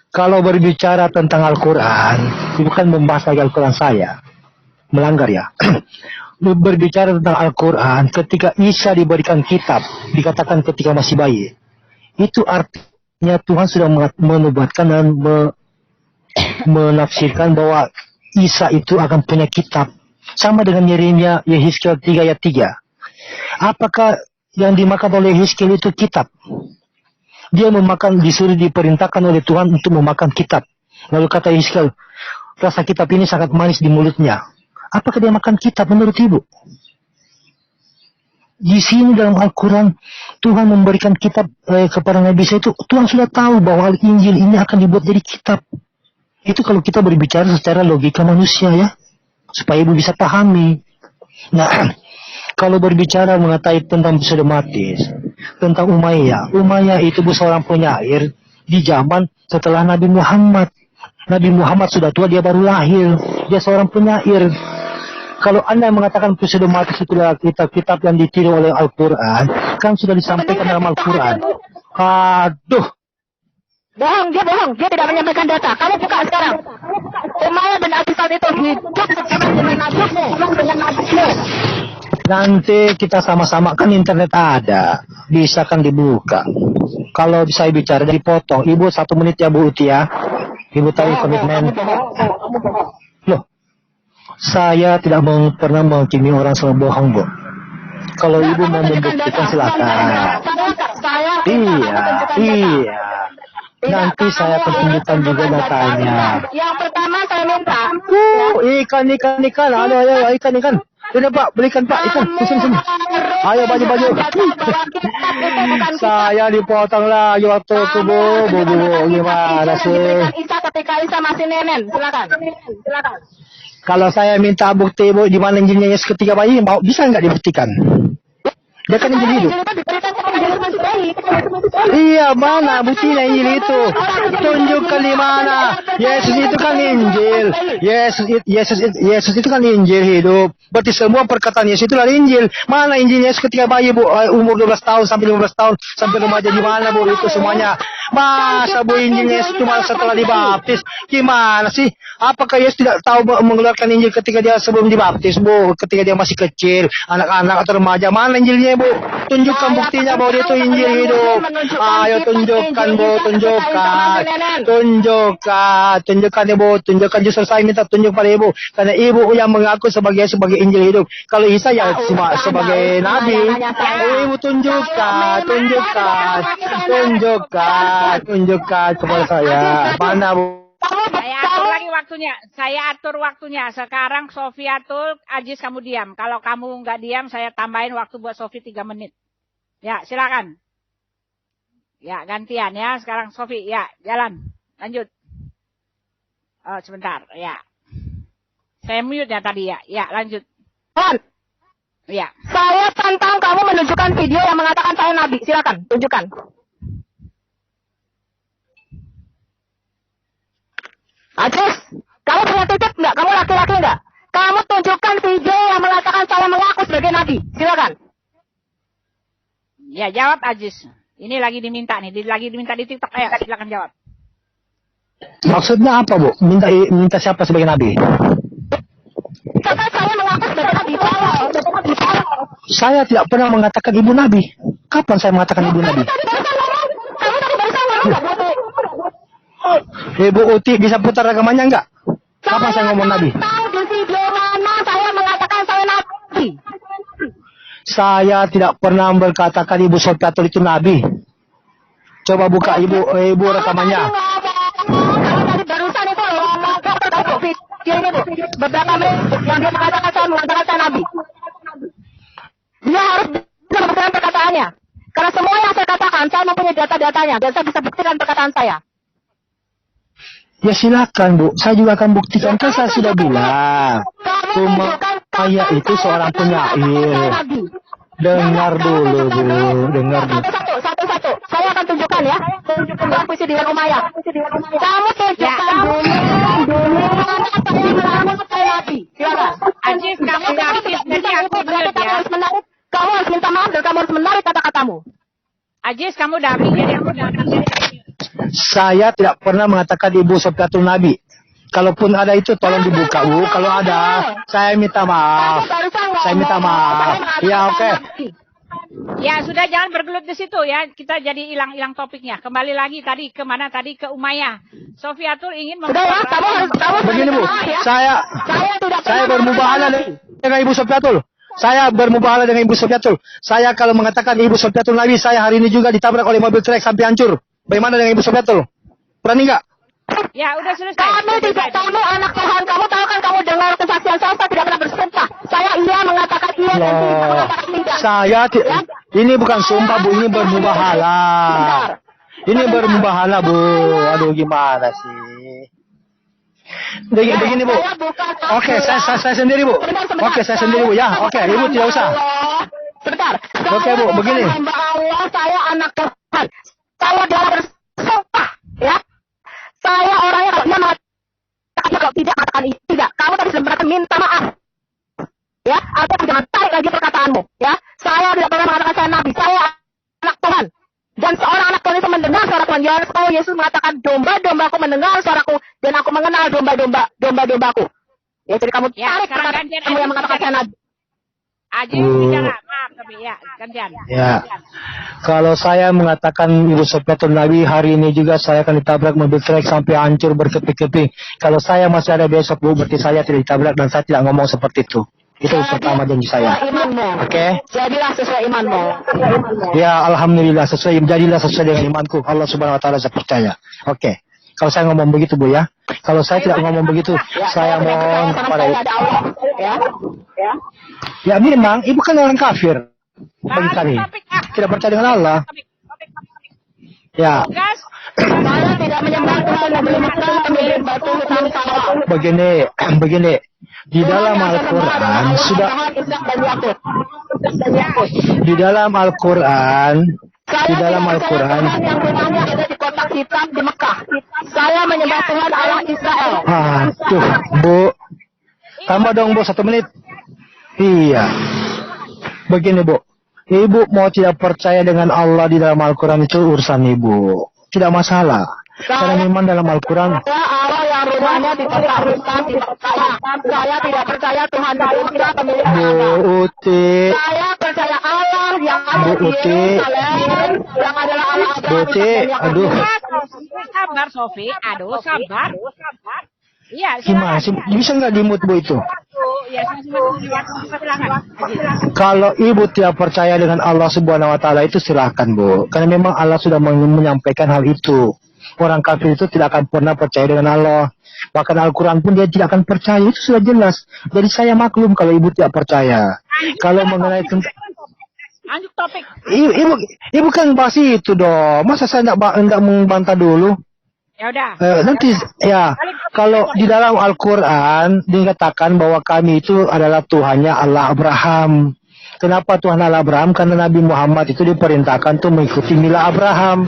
kalau berbicara tentang Al-Quran, bukan membahas lagi Al-Quran saya. Melanggar ya. Berbicara tentang Al-Quran, ketika Isa diberikan kitab, dikatakan ketika masih bayi. Itu artinya Tuhan sudah menubuatkan dan menafsirkan bahwa Isa itu akan punya kitab. Sama dengan Yeremia, Yehezkiel 3 ayat 3. Apakah yang dimakan oleh Yehezkiel itu kitab? Dia disuruh diperintahkan oleh Tuhan untuk memakan kitab. Lalu kata Yehezkiel, rasa kitab ini sangat manis di mulutnya. Apakah dia makan kitab menurut ibu? Di sini dalam Al-Quran, Tuhan memberikan kitab kepada Nabi Isa itu, Tuhan sudah tahu bahwa Injil ini akan dibuat jadi kitab. Itu kalau kita berbicara secara logika manusia ya, supaya ibu bisa pahami. Nah, kalau berbicara mengenai tentang pseudomatis, tentang Umayyah itu seorang penyair di zaman setelah Nabi Muhammad. Nabi Muhammad sudah tua, dia baru lahir. Dia seorang penyair. Kalau Anda mengatakan pseudomatis itu adalah kitab-kitab yang ditiru oleh Al-Quran, kan sudah disampaikan dalam Al-Quran. Aduh. Bohong, dia tidak menyampaikan data. Kamu buka sekarang. Umayyah bin Abi Sa'id itu hidup dengan nabimu. Nanti kita sama-sama, kan internet ada, bisa kan dibuka. Kalau saya bicara dipotong, ibu 1 menit ya Bu Uti ya. Ibu tahu komitmen. Loh, saya tidak pernah menghakimi orang sama bohong, Bu. Kalau ibu mau membuktikan silakan. Iya. Nanti saya akan tunjukkan juga datanya. Yang pertama saya minta. Ikan. Ayo, ikan. Ini Pak, belikan Pak ikan. Sini. Ayo baju. Saya dipotong lagi waktu itu Bu. Gimana sih? Isa ketika Isa masih nenen. Silakan. Kalau saya minta bukti Bu, di mana Injilnya Yesus ketika bayi, bisa nggak dibuktikan? Dia kan Injil hidup. Iya, mana buktinya Injil itu? Tunjukkan di mana. Yesus itu kan Injil. Yesus itu kan Injil hidup. Berarti semua perkataan Yesus itu adalah Injil. Mana Injil Yesus ketika bayi Bu? Umur 12 tahun sampai 15 tahun sampai remaja, di mana Bu itu semuanya? Masa Bu Injil Yesus cuma setelah dibaptis? Gimana sih? Apakah Yesus tidak tahu mengeluarkan Injil ketika dia sebelum dibaptis Bu? Ketika dia masih kecil, anak-anak atau remaja? Mana Injilnya Bu? Tunjukkan buktinya bahwa dia itu Injil hidup. Ayo tunjukkan Bu, tunjukkan Ibu, tunjukkan. Justru saya minta tunjuk pada Ibu, karena Ibu yang mengaku sebagai Injil hidup. Kalau Isa ya cuma sebagai Nabi. Ibu tunjukkan kepada saya. Mana Bu? Saya atur waktunya. Sekarang Sofi atur, Ajis kamu diam. Kalau kamu nggak diam, saya tambahin waktu buat Sofi 3 menit. Ya, silakan. Ya, gantian ya. Sekarang Sofi, ya, jalan. Lanjut. Oh, sebentar, ya. Saya mute ya tadi ya. Ya, lanjut. Ya. Saya tantang kamu menunjukkan video yang mengatakan saya Nabi. Silakan, tunjukkan. Ajis, kamu punya titik enggak? Kamu laki-laki enggak? Kamu tunjukkan video yang mengatakan saya mengaku sebagai Nabi. Silakan. Ya, jawab Ajis. Ini lagi diminta nih, lagi diminta di TikTok. Ayo, silakan jawab. Maksudnya apa Bu? Minta siapa sebagai Nabi? Karena saya mengaku sebagai Nabi. Saya tidak pernah mengatakan ibu Nabi. Kapan saya mengatakan ibu Nabi? Kamu tadi barusan ngomong. Ibu Uti bisa putar rekamannya enggak? Kapan saya ngomong Nabi? Tahu di video mana saya mengatakan saya Nabi? Saya tidak pernah berkatakan Ibu Sofiatul itu Nabi. Coba buka Ibu rekamannya. Kamu tadi barusan itu ngomong video ini Bu. Beberapa menit yang dia mengatakan saya Nabi. Dia harus bisa membuktikan perkataannya. Karena semua yang saya katakan, saya mempunyai data-datanya dan saya bisa buktikan perkataan saya. Ya silakan Bu, saya juga akan buktikan. Kan saya sudah bilang, Umayyah itu seorang penyair. Dengar dulu Bu, dengar dulu. Satu-satu. Saya akan tunjukkan ya. Tunjukkan puisi Diwan Umayyah. Kamu tunjukkan dulu mana saya Nabi. Silakan. Ajis, kamu Ajis, jadi aku mute ya. Kamu harus minta maaf dan kamu harus menarik kata-katamu. Ajis, kamu Nabi, jadi aku Nabi. Saya tidak pernah mengatakan Ibu Sofiatul Nabi. Kalaupun ada itu tolong dibuka Bu. Kalau ada, saya minta maaf. Ya oke. Ya, sudah jangan bergelut di situ ya. Kita jadi hilang topiknya. Kembali lagi tadi kemana tadi? Ke Umayyah. Sofiatul ingin Sudah ya, kamu Begini Bu, ya. saya tidak bermubahalah dengan Ibu Sofiatul. Saya bermubahalah dengan Ibu Sofiatul. Saya kalau mengatakan Ibu Sofiatul Nabi, saya hari ini juga ditabrak oleh mobil truk sampai hancur. Bagaimana dengan Ibu Sofiatul? Berani nggak? Ya, udah selesai. Kamu anak Tuhan, kamu tahu kan, kamu dengar kesaksian saya tidak pernah bersumpah. Saya mengatakan iya dan tidak mengatakan tidak. Ini bukan sumpah Bu, ini bermubahalah. Ini bermubahalah Bu. Aduh gimana sih? Begini Bu. Oke, saya sendiri Bu. Oke, saya sendiri Bu ya. Oke, Ibu tidak usah. Sebentar. Oke Bu, begini. Hamba Allah, saya anak Tuhan. Saya tidak bersumpah, ya. Saya orangnya kalau dia mengatakan kalau tidak katakan tidak. Kamu tadi sempat minta maaf. Ya, atau jangan tarik lagi perkataanmu, ya. Saya tidak pernah mengatakan saya nabi, saya anak Tuhan. Dan seorang anak Tuhan itu mendengar suara Tuhan Yesus mengatakan domba-dombaku mendengar suaraku dan aku mengenal domba-dombaku. Ya, jadi kamu tarik perkataanmu yang mengatakan saya nabi. Aji bicara, maaf tapi ya, gantian. Ya. Kalau saya mengatakan Ibu Sofiatul Nabi, hari ini juga saya akan ditabrak mobil truk sampai hancur berkeping-keping. Kalau saya masih ada besok Bu, berarti saya tidak ditabrak dan saya tidak ngomong seperti itu. Itu pertama janji saya. Oke. Jadilah sesuai imanmu. Ya, alhamdulillah jadilah sesuai dengan imanku. Allah Subhanahu wa taala saya percaya. Oke. Kalau saya ngomong begitu Bu ya. Kalau saya tidak ngomong begitu, saya mohon kepada Ya memang Ibu kan orang kafir. Bagi kami. Tidak percaya dengan Allah. Ya. Saya tidak menyembah Tuhan dan membeli batu Begini. Di dalam Al-Quran sudah di dalam Al-Quran yang rumahnya ada di kotak hitam di Mekah. Saya menyembah Tuhan Allah Israel. Aduh, Bu. Tambah dong Bu 1 menit. Iya. Begini Bu. Ibu mau tidak percaya dengan Allah di dalam Al-Quran itu urusan Ibu. Tidak masalah. Karena memang dalam Al-Quran Allah yang rumahnya di kotak hitam di Mekah. Saya tidak percaya Tuhan Yesus pemilik Bu Uti. Saya percaya Allah yang ada di Yerusalem, yang adalah Allah aduh. Sabar Sofi, sabar. Iya, Gimana sih? Bisa nggak dimut Bu itu? Ya, silakan. Kalau Ibu tidak percaya dengan Allah Subhanahu wa taala itu silakan Bu. Karena memang Allah sudah menyampaikan hal itu. Orang kafir itu tidak akan pernah percaya dengan Allah. Bahkan Al-Quran pun dia tidak akan percaya. Itu sudah jelas. Jadi saya maklum kalau Ibu tidak percaya. Kalau mengenai tentang lanjut topik. Ibu kan bahas itu dong. Masa saya tidak membantah dulu? Ya udah. Nanti ya kalau di dalam Al-Quran dikatakan bahwa kami itu adalah Tuhannya Allah Abraham. Kenapa Tuhan Allah Abraham? Karena Nabi Muhammad itu diperintahkan untuk mengikuti mila Abraham.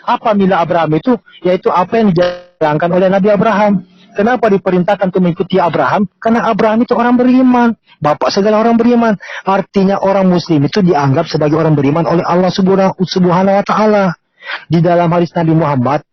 Apa mila Abraham itu? Yaitu apa yang dijalankan oleh Nabi Abraham. Kenapa diperintahkan untuk mengikuti Abraham? Karena Abraham itu orang beriman. Bapak segala orang beriman. Artinya orang muslim itu dianggap sebagai orang beriman oleh Allah Subhanahu wa ta'ala. Di dalam hadis Nabi Muhammad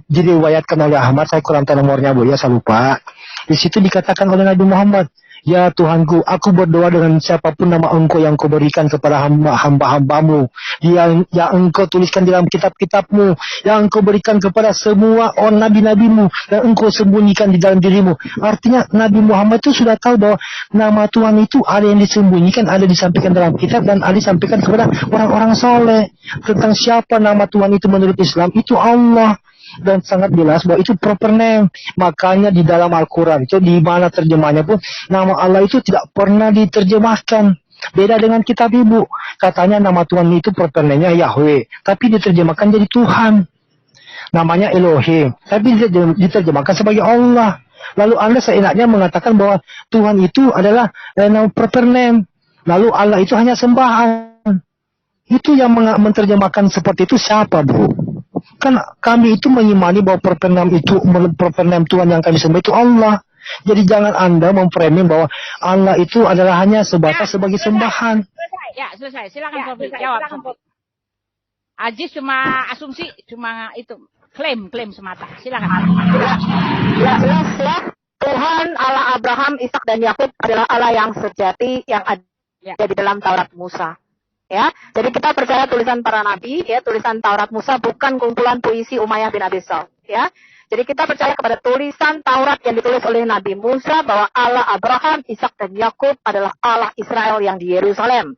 diriwayatkan oleh Ahmad, saya kurang tahu nomornya Bu ya, saya lupa. Di situ dikatakan oleh Nabi Muhammad, ya Tuhanku, aku berdoa dengan siapapun nama Engkau yang Kau berikan kepada hamba-hambamu, yang Engkau tuliskan dalam kitab-kitabmu, yang Engkau berikan kepada semua orang nabi-nabimu, dan Engkau sembunyikan di dalam dirimu. Artinya Nabi Muhammad itu sudah tahu bahwa nama Tuhan itu ada yang disembunyikan, ada disampaikan dalam kitab, dan ada disampaikan kepada orang-orang soleh. Tentang siapa nama Tuhan itu menurut Islam, itu Allah. Dan sangat jelas bahwa itu proper name. Makanya di dalam Al-Quran itu di mana terjemahnya pun nama Allah itu tidak pernah diterjemahkan. Beda dengan kitab Ibu. Katanya nama Tuhan itu proper name-nya Yahweh, tapi diterjemahkan jadi Tuhan. Namanya Elohim, tapi diterjemahkan sebagai Allah. Lalu Anda seenaknya mengatakan bahwa Tuhan itu adalah nama proper name. Lalu Allah itu hanya sembahan. Itu yang menerjemahkan seperti itu siapa Bu? Kan kami itu mengimani bahwa perpenam Tuhan yang kami sembah itu Allah. Jadi jangan Anda memframing bahwa Allah itu adalah hanya sebatas sebagai sembahan. Selesai. Silakan Sofi jawab. Aziz cuma asumsi, cuma itu klaim semata. Silakan. Jelas. Tuhan Allah Abraham, Ishak dan Yakub adalah Allah yang sejati yang ada di dalam Taurat Musa. Ya, jadi kita percaya tulisan para nabi, ya, tulisan Taurat Musa bukan kumpulan puisi Umayyah bin Abi Shalf, ya. Jadi kita percaya kepada tulisan Taurat yang ditulis oleh Nabi Musa bahwa Allah Abraham, Ishak dan Yakub adalah Allah Israel yang di Yerusalem.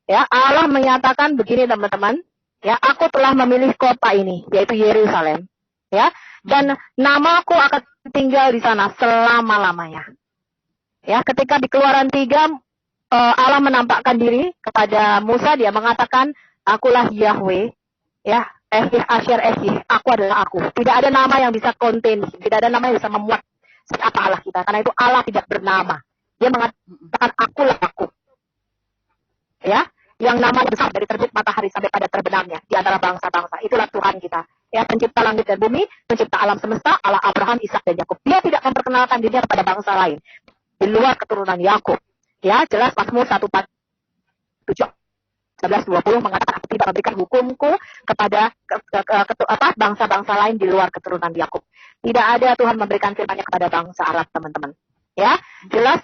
Ya, Allah menyatakan begini teman-teman, ya, aku telah memilih kota ini, yaitu Yerusalem, ya, dan namaku akan tinggal di sana selama-lamanya. Ya, ketika di Keluaran 3 Allah menampakkan diri kepada Musa, dia mengatakan, akulah Yahweh, ya, Ehyeh Asher Ehyeh, aku adalah aku. Tidak ada nama yang bisa contain, tidak ada nama yang bisa memuat siapa Allah kita, karena itu Allah tidak bernama. Dia mengatakan, akulah aku. Ya, yang namanya besar dari terbit matahari sampai pada terbenamnya di antara bangsa-bangsa. Itulah Tuhan kita. Ya, pencipta langit dan bumi, pencipta alam semesta, Allah Abraham, Ishak dan Yakub. Dia tidak memperkenalkan dirinya kepada bangsa lain di luar keturunan Yakub. Ya, jelas Mazmur 147 11:20 mengatakan aku tidak memberikan hukumku kepada bangsa-bangsa lain di luar keturunan Yakub. Tidak ada Tuhan memberikan firman-Nya kepada bangsa Arab, teman-teman. Ya, jelas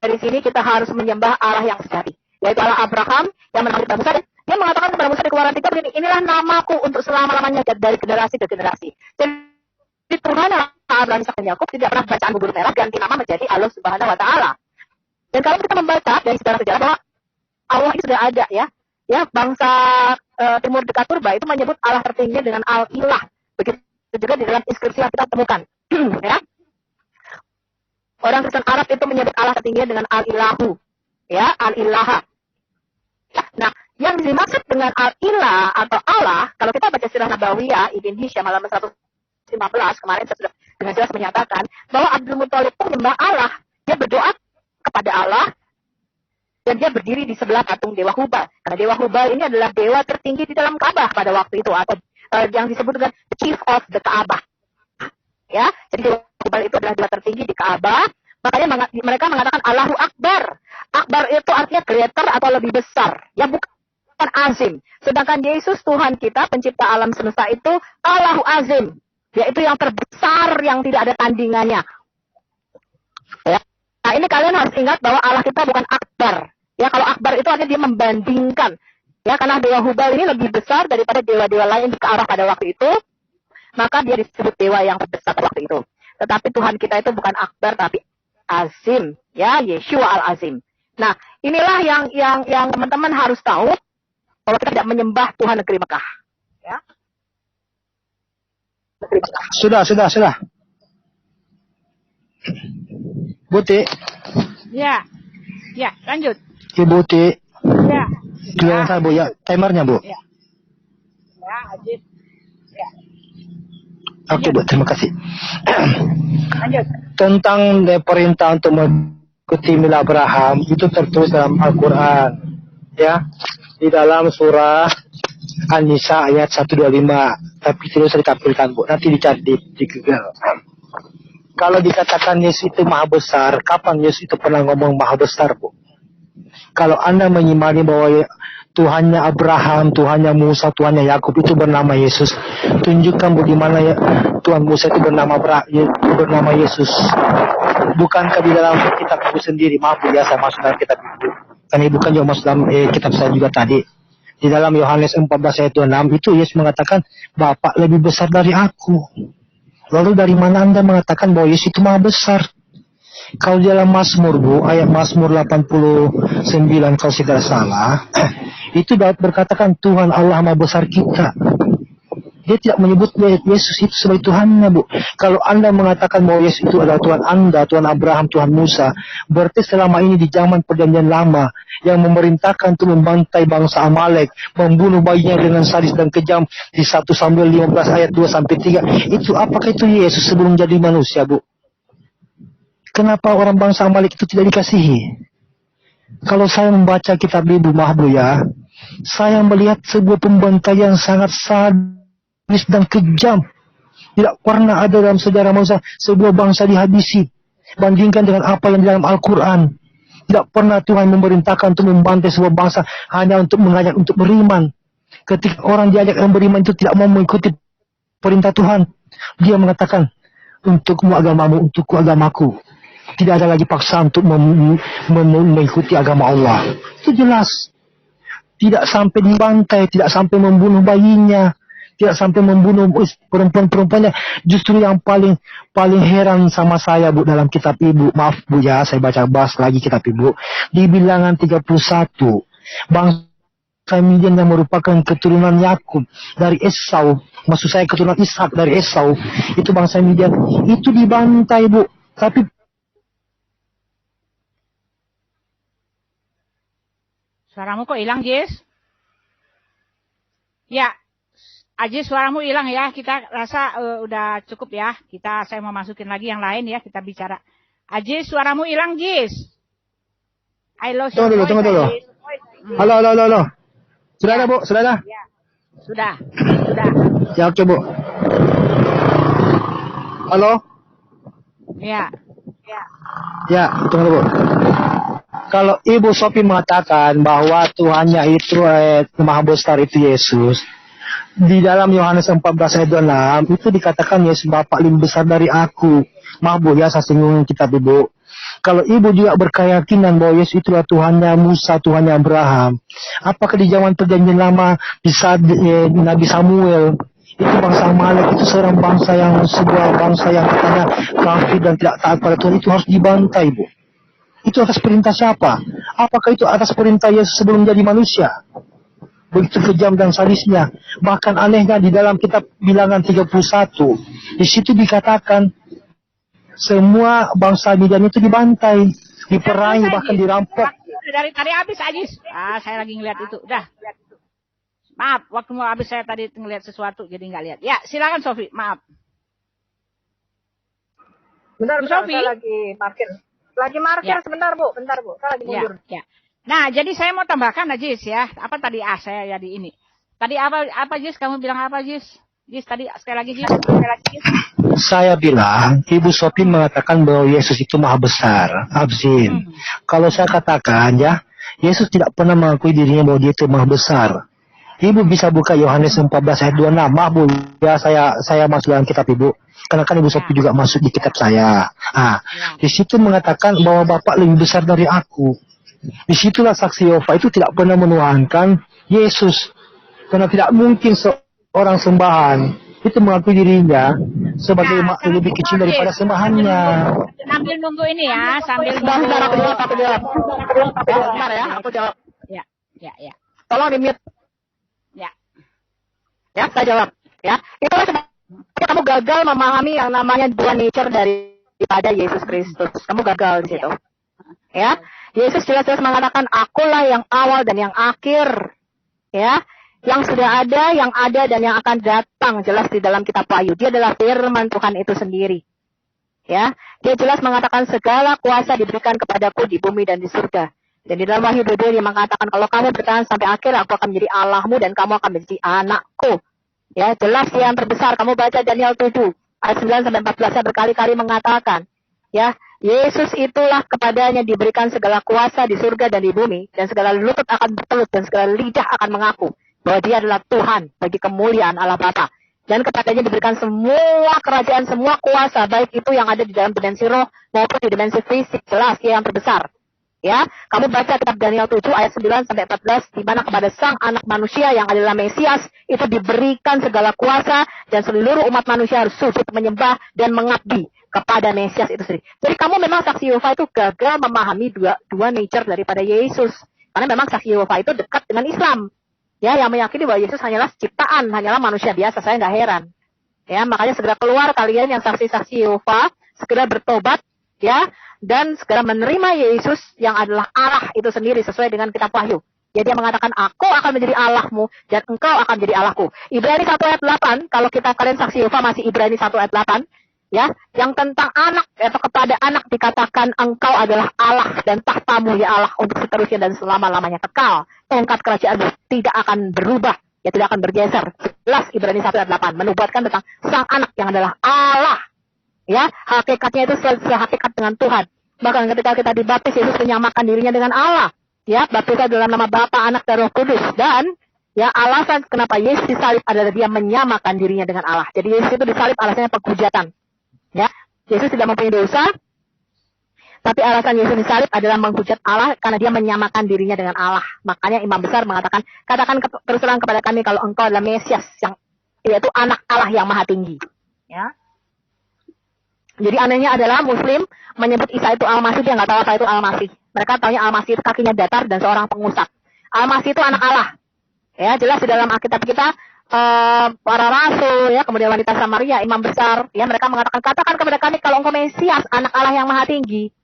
dari sini kita harus menyembah Allah yang sejati, yaitu Allah Abraham yang menampakkan kepada Musa. Dia mengatakan kepada Musa di Keluaran 3 begini, inilah namaku untuk selama-lamanya dari generasi ke generasi. Jadi Tuhan Abraham, Ishak dan Yakub tidak pernah bacaan bubur merah ganti nama menjadi Allah Subhanahu wa Ta'ala. Dan kalau kita membaca dari sejarah-sejarah bahwa Allah itu sudah ada, ya, bangsa Timur Dekat Purba itu menyebut Allah tertinggi dengan Al-Ilah. Begitu juga di dalam inskripsi yang kita temukan. Ya. Orang Kristen Arab itu menyebut Allah tertinggi dengan Al-Ilahu, ya, Al-Ilaha. Nah, yang dimaksud dengan Al-Ilah atau Allah, kalau kita baca Sirah Nabawiyah Ibn Hisham halaman 115 kemarin saya sudah dengan jelas menyatakan bahwa Abdul Muthalib pun menyembah Allah. Dia berdoa kepada Allah dan dia berdiri di sebelah patung Dewa Hubal. Karena Dewa Hubal ini adalah dewa tertinggi di dalam Ka'bah pada waktu itu, atau yang disebut dengan Chief of the Ka'bah. Ya, jadi Dewa Hubal itu adalah dewa tertinggi di Ka'bah. Makanya mereka mengatakan Allahu Akbar. Akbar itu artinya greater atau lebih besar. Ya, bukan azim. Sedangkan Yesus Tuhan kita, pencipta alam semesta itu Allahu Azim. Yaitu yang terbesar, yang tidak ada tandingannya. Ya. Nah, ini kalian harus ingat bahwa Allah kita bukan Akbar. Ya, kalau Akbar itu artinya dia membandingkan. Ya, karena Dewa Hubal ini lebih besar daripada dewa-dewa lain di Ka'bah pada waktu itu, maka dia disebut dewa yang terbesar pada waktu itu. Tetapi Tuhan kita itu bukan Akbar, tapi Azim. Ya, Yeshua Al-Azim. Nah, inilah yang teman-teman harus tahu kalau kita tidak menyembah Tuhan negeri Mekah. Ya. Negeri Mekah. Sudah. Buti. Ya, lanjut. Ibu Buti. Ya. Giliran saya, Bu, ya. Timernya, Bu. Ya, Ajit. Ya. Oke, Bu, terima kasih. Lanjut. Tentang perintah untuk mengikuti milah Abraham itu tertulis dalam Al-Quran, ya, di dalam surah An-Nisa ayat 125. Tapi tidak usah ditampilkan, Bu, nanti dicari di Google. Kalau dikatakan Yesus itu maha besar, kapan Yesus itu pernah ngomong maha besar, Bu? Kalau Anda mengimani bahwa Tuhannya Abraham, Tuhannya Musa, Tuhannya Yakub itu bernama Yesus, tunjukkan bagaimana ya Tuhan Musa itu bernama Yesus. Bukankah di dalam kitab Ibu sendiri, maaf ya saya masuk dalam kitab Ibu, karena Ibu kan juga masuk dalam kitab saya juga tadi. Di dalam Yohanes 14 ayat 26 itu Yesus mengatakan, Bapa lebih besar dari aku. Lalu dari mana Anda mengatakan bahwa Yesus itu maha besar? Kalau di dalam Mazmur, Bu, ayat Mazmur 89 kalau tidak salah, itu Daud berkatakan Tuhan Allah maha besar kita. Dia tidak menyebut Yesus itu sebagai Tuhannya, Bu. Kalau Anda mengatakan bahwa Yesus itu adalah Tuhan Anda, Tuhan Abraham, Tuhan Musa, berarti selama ini di zaman perjanjian lama yang memerintahkan untuk membantai bangsa Amalek, membunuh bayinya dengan sadis dan kejam di 1 Samuel 15 ayat 2-3, itu apakah itu Yesus sebelum jadi manusia, Bu? Kenapa orang bangsa Amalek itu tidak dikasihi? Kalau saya membaca kitab Ibu, maaf Bu ya, saya melihat sebuah pembantaian sangat sadis dan kejam. Tidak pernah ada dalam sejarah manusia sebuah bangsa dihabisi. Bandingkan dengan apa yang di dalam Al-Quran. Tidak pernah Tuhan memerintahkan untuk membantai sebuah bangsa hanya untuk mengajak untuk beriman. Ketika orang diajak yang beriman itu tidak mau mengikuti perintah Tuhan, dia mengatakan, untukmu agamamu, untukku agamaku. Tidak ada lagi paksaan untuk mengikuti agama Allah. Itu jelas. tidak sampai dibantai, tidak sampai membunuh bayinya, tidak sampai membunuh perempuan-perempuannya. Justru yang paling heran sama saya, Bu, dalam kitab Ibu, maaf Bu ya, saya bahas lagi kitab Ibu, di Bilangan 31, bangsa Midian yang merupakan keturunan Yakub dari Esau, maksud saya keturunan Ishak dari Esau, itu bangsa Midian, itu dibantai, Bu. Tapi Suaramu kok hilang, Jis? Ya, Ajis suaramu hilang ya. Kita rasa udah cukup ya. Saya mau masukin lagi yang lain ya. Kita bicara. Ajis suaramu hilang, Jis. Tunggu dulu. Halo. Sudah ada, Bu? Sudah ada? Ya. Sudah. Ya, oke, Bu. Halo? Ya. Ya, tunggu dulu. Kalau Ibu Sophie mengatakan bahwa Tuhannya itu Maha Besar itu Yesus, di dalam Yohanes 14 ayat 26 itu dikatakan Yesus Bapa lebih besar dari aku. Maaf Bu ya, saya singgung kitab Ibu. Kalau Ibu juga berkeyakinan bahwa Yesus itulah Tuhannya Musa, Tuhannya Abraham, apakah di zaman perjanjian lama di saat Nabi Samuel itu bangsa Amalek itu sebuah bangsa yang katanya kafir dan tidak taat pada Tuhan itu harus dibantai, Bu? Itu atas perintah siapa? Apakah itu atas perintah Yesus sebelum menjadi manusia? Begitu kejam dan sadisnya. Bahkan anehnya di dalam kitab Bilangan 31, di situ dikatakan semua bangsa Midian itu dibantai, diperangi, bahkan dirampok. Dari tadi habis, Ajis. Saya lagi ngeliat itu. Udah. Maaf, waktu mau habis saya tadi ngeliat sesuatu jadi nggak lihat. Ya, silakan Sofi. Maaf. Bentar, Sofi. saya lagi markir. Ya. Sebentar Bu. Saya lagi mundur. Ya. Nah, jadi saya mau tambahkan Jis ya. Apa tadi saya jadi ini. Tadi apa Jis? Kamu bilang apa Jis? Jis tadi sekali lagi Jis. Saya bilang, Ibu Sophie mengatakan bahwa Yesus itu Maha Besar, Abzin. Kalau saya katakan ya, Yesus tidak pernah mengakui dirinya bahwa dia itu Maha Besar. Ibu bisa buka Yohanes 14 ayat 26. Maaf Bu, ya saya masuk dalam kitab Ibu. Karena kan Ibu Sophie juga masuk di kitab saya. Di situ mengatakan bahwa Bapak lebih besar dari aku. Disitulah saksi Yehova itu tidak pernah menuhankan Yesus. Karena tidak mungkin seorang sembahan itu mengakui dirinya sebagai lebih kecil daripada sembahannya. Sambil nunggu ini ya, sambil nunggu. Bentar, aku jawab. Bentar ya, aku jawab. Ya. Tolong di-mute. Ya, saya jawab. Ya, itulah sebabnya kamu gagal memahami yang namanya dua nature daripada Yesus Kristus. Kamu gagal di situ. Ya, Yesus jelas-jelas mengatakan, akulah yang awal dan yang akhir. Ya, yang sudah ada, yang ada, dan yang akan datang. Jelas di dalam kitab Wahyu. Dia adalah firman Tuhan itu sendiri. Ya, dia jelas mengatakan segala kuasa diberikan kepadaku di bumi dan di surga. Dan di dalam Wahyu 22 dia mengatakan, kalau kamu bertahan sampai akhir, aku akan menjadi Allahmu dan kamu akan menjadi anakku. Ya, jelas yang terbesar. Kamu baca Daniel 7, ayat 9-14, saya berkali-kali mengatakan, ya, Yesus itulah kepadanya diberikan segala kuasa di surga dan di bumi, dan segala lutut akan bertelut, dan segala lidah akan mengaku, bahwa dia adalah Tuhan bagi kemuliaan Allah Bapa. Dan kepadanya diberikan semua kerajaan, semua kuasa, baik itu yang ada di dalam dimensi roh, maupun di dimensi fisik, jelas dia yang terbesar. Ya, kamu baca kitab Daniel 7 ayat 9-14 di mana kepada sang anak manusia yang adalah Mesias itu diberikan segala kuasa dan seluruh umat manusia harus sujud menyembah dan mengabdi kepada Mesias itu sendiri. Jadi kamu memang saksi Yehova itu gagal memahami dua nature daripada Yesus. Karena memang saksi Yehova itu dekat dengan Islam. Ya, yang meyakini bahwa Yesus hanyalah ciptaan, hanyalah manusia biasa. Saya nggak heran. Ya, makanya segera keluar kalian yang saksi-saksi Yehova, segera bertobat, ya, dan segera menerima Yesus yang adalah Allah itu sendiri sesuai dengan kitab Wahyu. Jadi dia mengatakan, aku akan menjadi Allahmu dan engkau akan menjadi Allahku. Ibrani 1 ayat 8, kalau kalian saksi Yehova masih Ibrani 1 ayat 8, ya, yang tentang anak atau kepada anak dikatakan engkau adalah Allah dan tahtamu ya Allah untuk seterusnya dan selama-lamanya kekal. Tongkat kerajaan tidak akan berubah, ya tidak akan bergeser. Jelas Ibrani 1 ayat 8 menubuatkan tentang sang anak yang adalah Allah. Ya, hakikatnya itu sehakikat dengan Tuhan. Bahkan ketika kita dibaptis, Yesus menyamakan dirinya dengan Allah. Ya, baptis dalam nama Bapa, Anak, dan Roh Kudus. Dan ya, alasan kenapa Yesus disalib adalah dia menyamakan dirinya dengan Allah. Jadi Yesus itu disalib alasannya penghujatan. Ya, Yesus tidak mempunyai dosa, Tapi alasan Yesus disalib adalah menghujat Allah karena dia menyamakan dirinya dengan Allah. Makanya imam besar mengatakan, katakan terus terang kepada kami kalau engkau adalah Mesias, yang yaitu anak Allah yang maha tinggi. Ya. Jadi anehnya adalah Muslim menyebut Isa itu Al-Masih, dia nggak tahu apa itu Al-Masih. Mereka taunya Al-Masih itu kakinya datar dan seorang pengusap. Al-Masih itu anak Allah. Ya, jelas di dalam Alkitab kita para rasul, ya, kemudian wanita Samaria, imam besar, ya, mereka mengatakan, katakan kepada kami kalau engkau Mesias, anak Allah yang maha tinggi.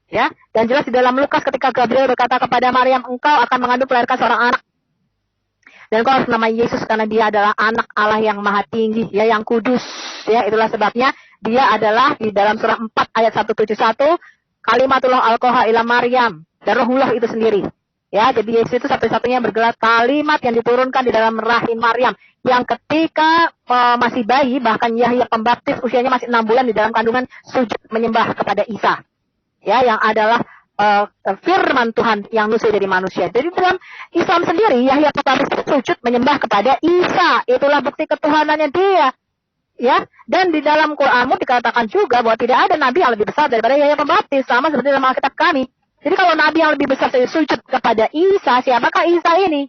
Ya, dan jelas di dalam Lukas ketika Gabriel berkata kepada Maryam, engkau akan mengandung melahirkan seorang anak. Dan engkau harus nama Yesus karena dia adalah anak Allah yang maha tinggi, ya, yang kudus. Ya, itulah sebabnya dia adalah di dalam surah 4 ayat 171, kalimatullah alqaha ila Maryam, dan rohullah itu sendiri. Ya, jadi Yesus itu satu-satunya yang bergelar kalimat yang diturunkan di dalam rahim Maryam, yang ketika masih bayi, bahkan Yahya Pembaptis usianya masih 6 bulan di dalam kandungan sujud menyembah kepada Isa. Ya, yang adalah firman Tuhan yang nusuk dari manusia. Jadi dalam Islam sendiri, Yahya Pembaptis sujud menyembah kepada Isa. Itulah bukti ketuhanannya dia. Ya, dan di dalam Quranmu dikatakan juga bahwa tidak ada nabi yang lebih besar daripada Yahya Pembaptis, sama seperti dalam Alkitab kami. Jadi kalau nabi yang lebih besar sujud kepada Isa, siapakah Isa ini?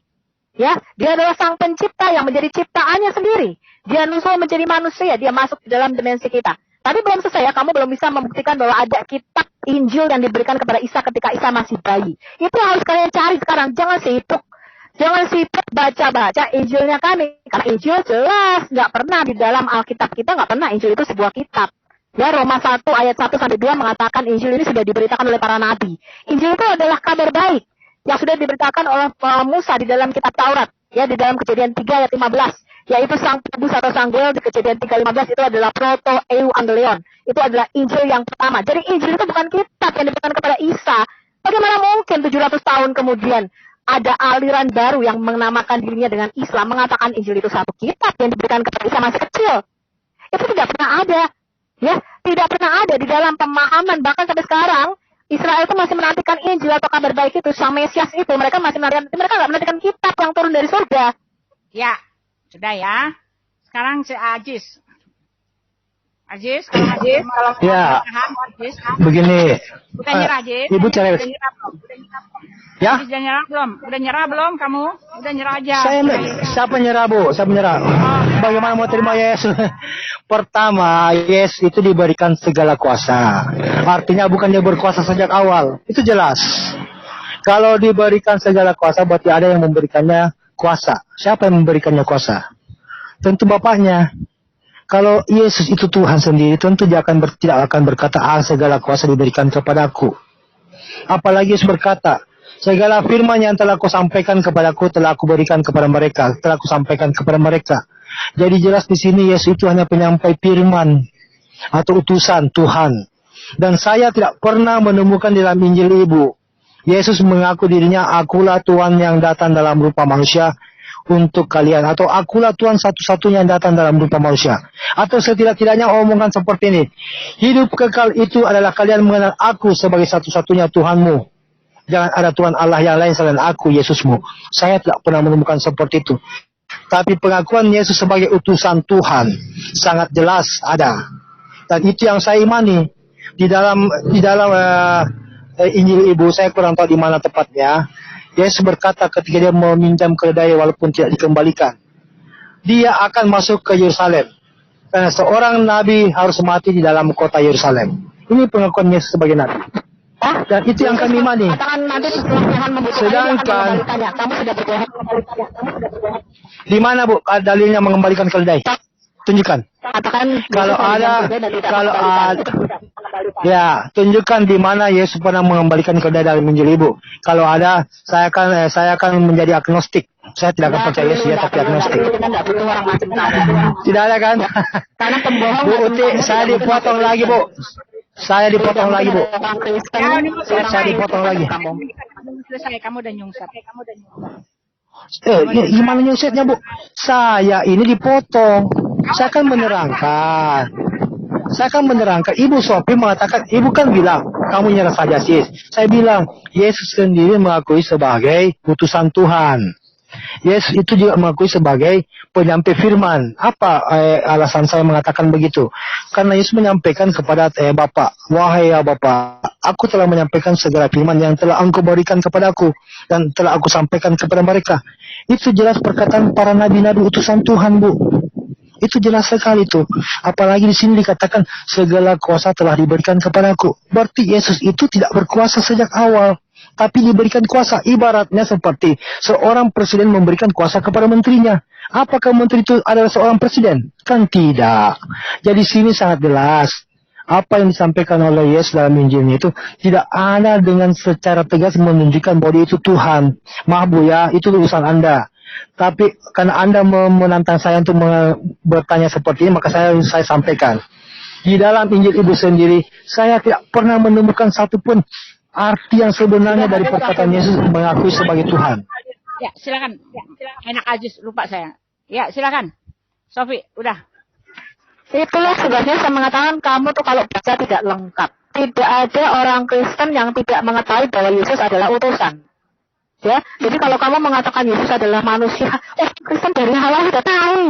Ya, dia adalah sang pencipta yang menjadi ciptaannya sendiri. Dia nusul menjadi manusia, dia masuk di dalam dimensi kita. Tapi belum selesai ya, kamu belum bisa membuktikan bahwa ada kitab Injil yang diberikan kepada Isa ketika Isa masih bayi. Itu harus kalian cari sekarang, jangan sibuk. Jangan sibuk baca-baca Injilnya kami. Karena Injil jelas, nggak pernah di dalam Alkitab kita, nggak pernah Injil itu sebuah kitab. Ya, Roma 1 ayat 1-2 mengatakan Injil ini sudah diberitakan oleh para nabi. Injil itu adalah kabar baik yang sudah diberitakan oleh Musa di dalam kitab Taurat. Ya, di dalam Kejadian 3 ayat 15. Yaitu sang tebus atau sang goel di Kejadian 3:15 itu adalah proto euangelion. Itu adalah Injil yang pertama. Jadi Injil itu bukan kitab yang diberikan kepada Isa. Bagaimana mungkin 700 tahun kemudian ada aliran baru yang menamakan dirinya dengan Islam mengatakan Injil itu satu kitab yang diberikan kepada Isa masih kecil? Itu tidak pernah ada. Ya, tidak pernah ada di dalam pemahaman. Bahkan sampai sekarang Israel itu masih menantikan Injil atau kabar baik itu, sang Mesias itu. Mereka masih menantikan, mereka nggak menantikan kitab yang turun dari surga. Ya, sudah ya. Sekarang si Ajis. Ajis, kalau Ajis, Ya, Ajis, begini. udah nyerah Ajis. Ibu cari. Udah nyerah belum? Ya? Ajis, udah nyerah belum? Udah nyerah belum kamu? Udah nyerah aja. Siapa nyerah, Bu? Siapa nyerah? Bagaimana mau terima Yesus? Pertama, Yesus itu diberikan segala kuasa. Artinya bukan dia berkuasa sejak awal. Itu jelas. Kalau diberikan segala kuasa, berarti ada yang memberikannya kuasa. Siapa yang memberikannya kuasa? Tentu Bapaknya. Kalau Yesus itu Tuhan sendiri, tentu dia tidak akan berkata, segala kuasa diberikan kepadaku. Apalagi Yesus berkata, segala firman yang telah aku sampaikan kepadaku, telah aku berikan kepada mereka, telah aku sampaikan kepada mereka. Jadi jelas di sini Yesus itu hanya penyampai firman atau utusan Tuhan. Dan saya tidak pernah menemukan dalam Injil Ibu Yesus mengaku dirinya, akulah Tuhan yang datang dalam rupa manusia untuk kalian, atau akulah Tuhan satu-satunya yang datang dalam rupa manusia. Atau setidak-tidaknya omongan seperti ini, hidup kekal itu adalah kalian mengenal aku sebagai satu-satunya Tuhanmu. Jangan ada Tuhan Allah yang lain selain aku, Yesusmu. Saya tidak pernah menemukan seperti itu. Tapi pengakuan Yesus sebagai utusan Tuhan sangat jelas ada. Dan itu yang saya imani. Di dalam Injil Ibu, saya kurang tahu di mana tepatnya. Yesus berkata ketika dia meminjam keledai walaupun tidak dikembalikan, dia akan masuk ke Yerusalem. Karena seorang nabi harus mati di dalam kota Yerusalem. Ini pengakuan Yesus sebagai nabi. Dan itu yang kami imani. Sedangkan kamu sudah berbohong. di mana Bu dalilnya mengembalikan keledai? Tunjukkan. Kalau ada, ya, tunjukkan di mana Yesus pernah mengembalikan keledai dalam Injil Ibu. Kalau ada, saya akan menjadi agnostik. Saya tidak akan percaya Yesus ya, tapi agnostik. Tidak ada kan? Karena pembohong. Bu Uti, saya dipotong lagi Bu. Saya dipotong lagi Bu. Saya dipotong lagi. Selesai, kamu udah nyungsep. Gimana nyusetnya Bu? Saya ini dipotong. Saya akan menerangkan. Ibu Sophie mengatakan, ibu kan bilang, kamu nyerah saja sis. Saya bilang, Yesus sendiri mengakui sebagai utusan Tuhan. Yesus itu juga mengakui sebagai penyampai firman. Apa alasan saya mengatakan begitu? Karena Yesus menyampaikan kepada Bapa, wahai ya Bapa, aku telah menyampaikan segala firman yang telah engkau berikan kepada aku dan telah aku sampaikan kepada mereka. Itu jelas perkataan para nabi-nabi utusan Tuhan, Bu. Itu jelas sekali tuh. Apalagi di sini dikatakan segala kuasa telah diberikan kepadaku. Berarti Yesus itu tidak berkuasa sejak awal, tapi diberikan kuasa. Ibaratnya seperti seorang presiden memberikan kuasa kepada menterinya. Apakah menteri itu adalah seorang presiden? Kan tidak. Jadi sini sangat jelas. Apa yang disampaikan oleh Yesus dalam Injilnya itu tidak ada dengan secara tegas menunjukkan bahwa dia itu Tuhan. Maaf Bu ya, itu urusan Anda. Tapi karena Anda menantang saya untuk bertanya seperti ini, maka saya sampaikan. Di dalam Injil Ibu sendiri, saya tidak pernah menemukan satupun arti yang sebenarnya dari perkataan Yesus mengakui sebagai Tuhan. Ya, silakan. Ya, enak aja, lupa saya. Ya, silakan. Sofi, udah. Itulah sebabnya saya mengatakan kamu tuh kalau baca tidak lengkap. Tidak ada orang Kristen yang tidak mengetahui bahwa Yesus adalah utusan. Ya, jadi kalau kamu mengatakan Yesus adalah manusia, Kristen dari awal sudah tahu.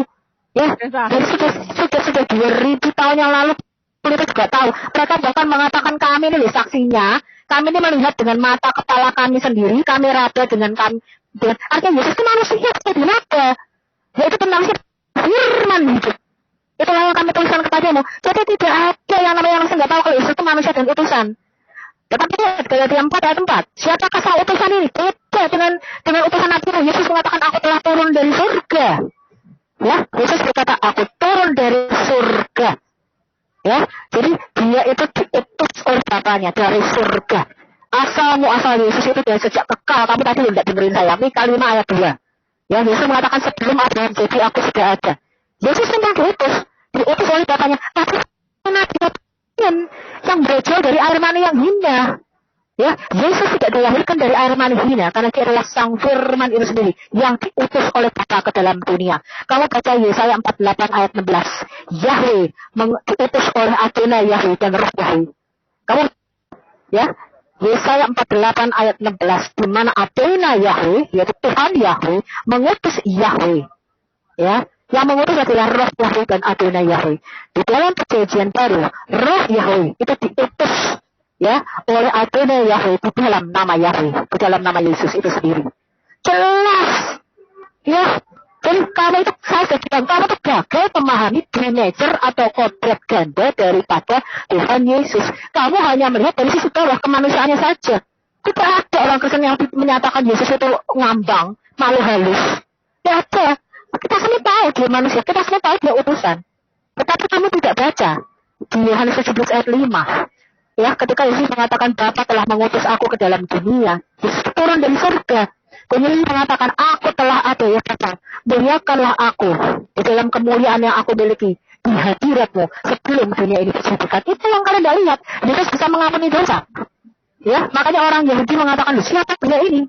Ya, dari sudah 2000 tahun yang lalu kita juga tahu. Mereka bahkan mengatakan kami ini saksinya, kami ini melihat dengan mata kepala kami sendiri, kami raba dengan kami. Artinya Yesus itu manusia, tidak raba. Yaitu tentang firman hidup. Itulah yang kami tuliskan kepadamu. Jadi tidak ada yang namanya manusia nggak tahu kalau Yesus itu manusia dan utusan. Tetapi Galatia 4 ayat 4. Siapakah sang utusan ini? Beda dengan utusan Nabi. Yesus mengatakan aku telah turun dari surga. Ya, Yesus berkata aku turun dari surga. Ya, jadi dia itu diutus oleh Bapaknya dari surga. Asal Yesus itu dari sejak kekal. Kamu tadi tidak dengerin saya. Mika 5 ayat 2. Ya, Yesus mengatakan sebelum Abraham jadi aku sudah ada. Yesus memang diutus oleh Bapaknya. Tapi Nabi yang berasal dari air mani yang hina. Ya, Yesus tidak dilahirkan dari air mani hina karena dia adalah sang firman itu sendiri yang diutus oleh Bapa ke dalam dunia. Kamu baca Yesaya 48 ayat 16. Yahweh diutus oleh Adonai Yahweh dan Roh Yahweh. Kamu ya, Yesaya 48 ayat 16 di mana Adonai Yahweh yaitu Tuhan Yahweh mengutus Yahweh. Ya, yang mengutus adalah Roh Yahweh dan Adonai Yahweh. Di dalam perjanjian baru, Roh Yahweh itu diutus ya oleh Adonai Yahweh di dalam nama Yahweh, di dalam nama Yesus itu sendiri. Jelas. Ya, jadi kamu itu saya sudah bilang, kamu itu gagal memahami manajer atau kodrat ganda daripada Tuhan Yesus. Kamu hanya melihat dari sisi bawah kemanusiaannya saja. Tidak ada orang Kristen yang menyatakan Yesus itu ngambang, malu halus. Tidak ada. Kita semua tahu dia manusia, kita semua tahu dia utusan. Tetapi kamu tidak baca di Yohanes 17 ayat 5. Ya, ketika Yesus mengatakan Bapa telah mengutus aku ke dalam dunia, Yesus turun dari surga. Dan Yesus mengatakan aku telah ada ya Bapa, muliakanlah aku di dalam kemuliaan yang aku miliki di hadiratmu sebelum dunia ini dijadikan. Itu yang kalian tidak lihat. Yesus bisa mengampuni dosa. Ya, makanya orang Yahudi mengatakan siapa dia ini?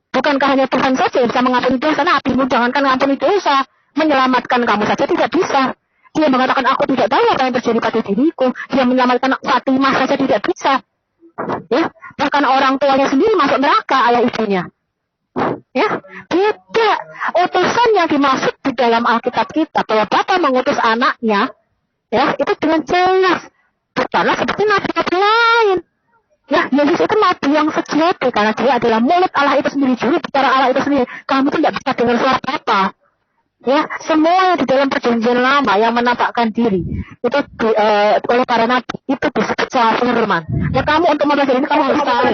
Bukankah hanya Tuhan saja yang bisa mengampuni dosa? Nabi-Mu jangankan mengampuni dosa, menyelamatkan kamu saja tidak bisa. Dia mengatakan aku tidak tahu apa yang terjadi pada diriku. Dia menyelamatkan Fatimah saja tidak bisa. Ya, bahkan orang tuanya sendiri masuk neraka ayah ibunya. Ya, beda. Utusan yang dimaksud di dalam Alkitab kita bahwa Bapa mengutus anaknya, ya itu dengan jelas. Bukanlah seperti nabi-nabi lain. Ya, Yesus itu nabi yang sejati karena dia adalah mulut Allah itu sendiri, juru bicara Allah itu sendiri. Kamu tidak bisa dengar suara Bapa. Ya, semua yang di dalam perjanjian lama yang menampakkan diri itu oleh para nabi itu disebut secara firman. Ya, kamu untuk mempelajari ini kamu harus tahu.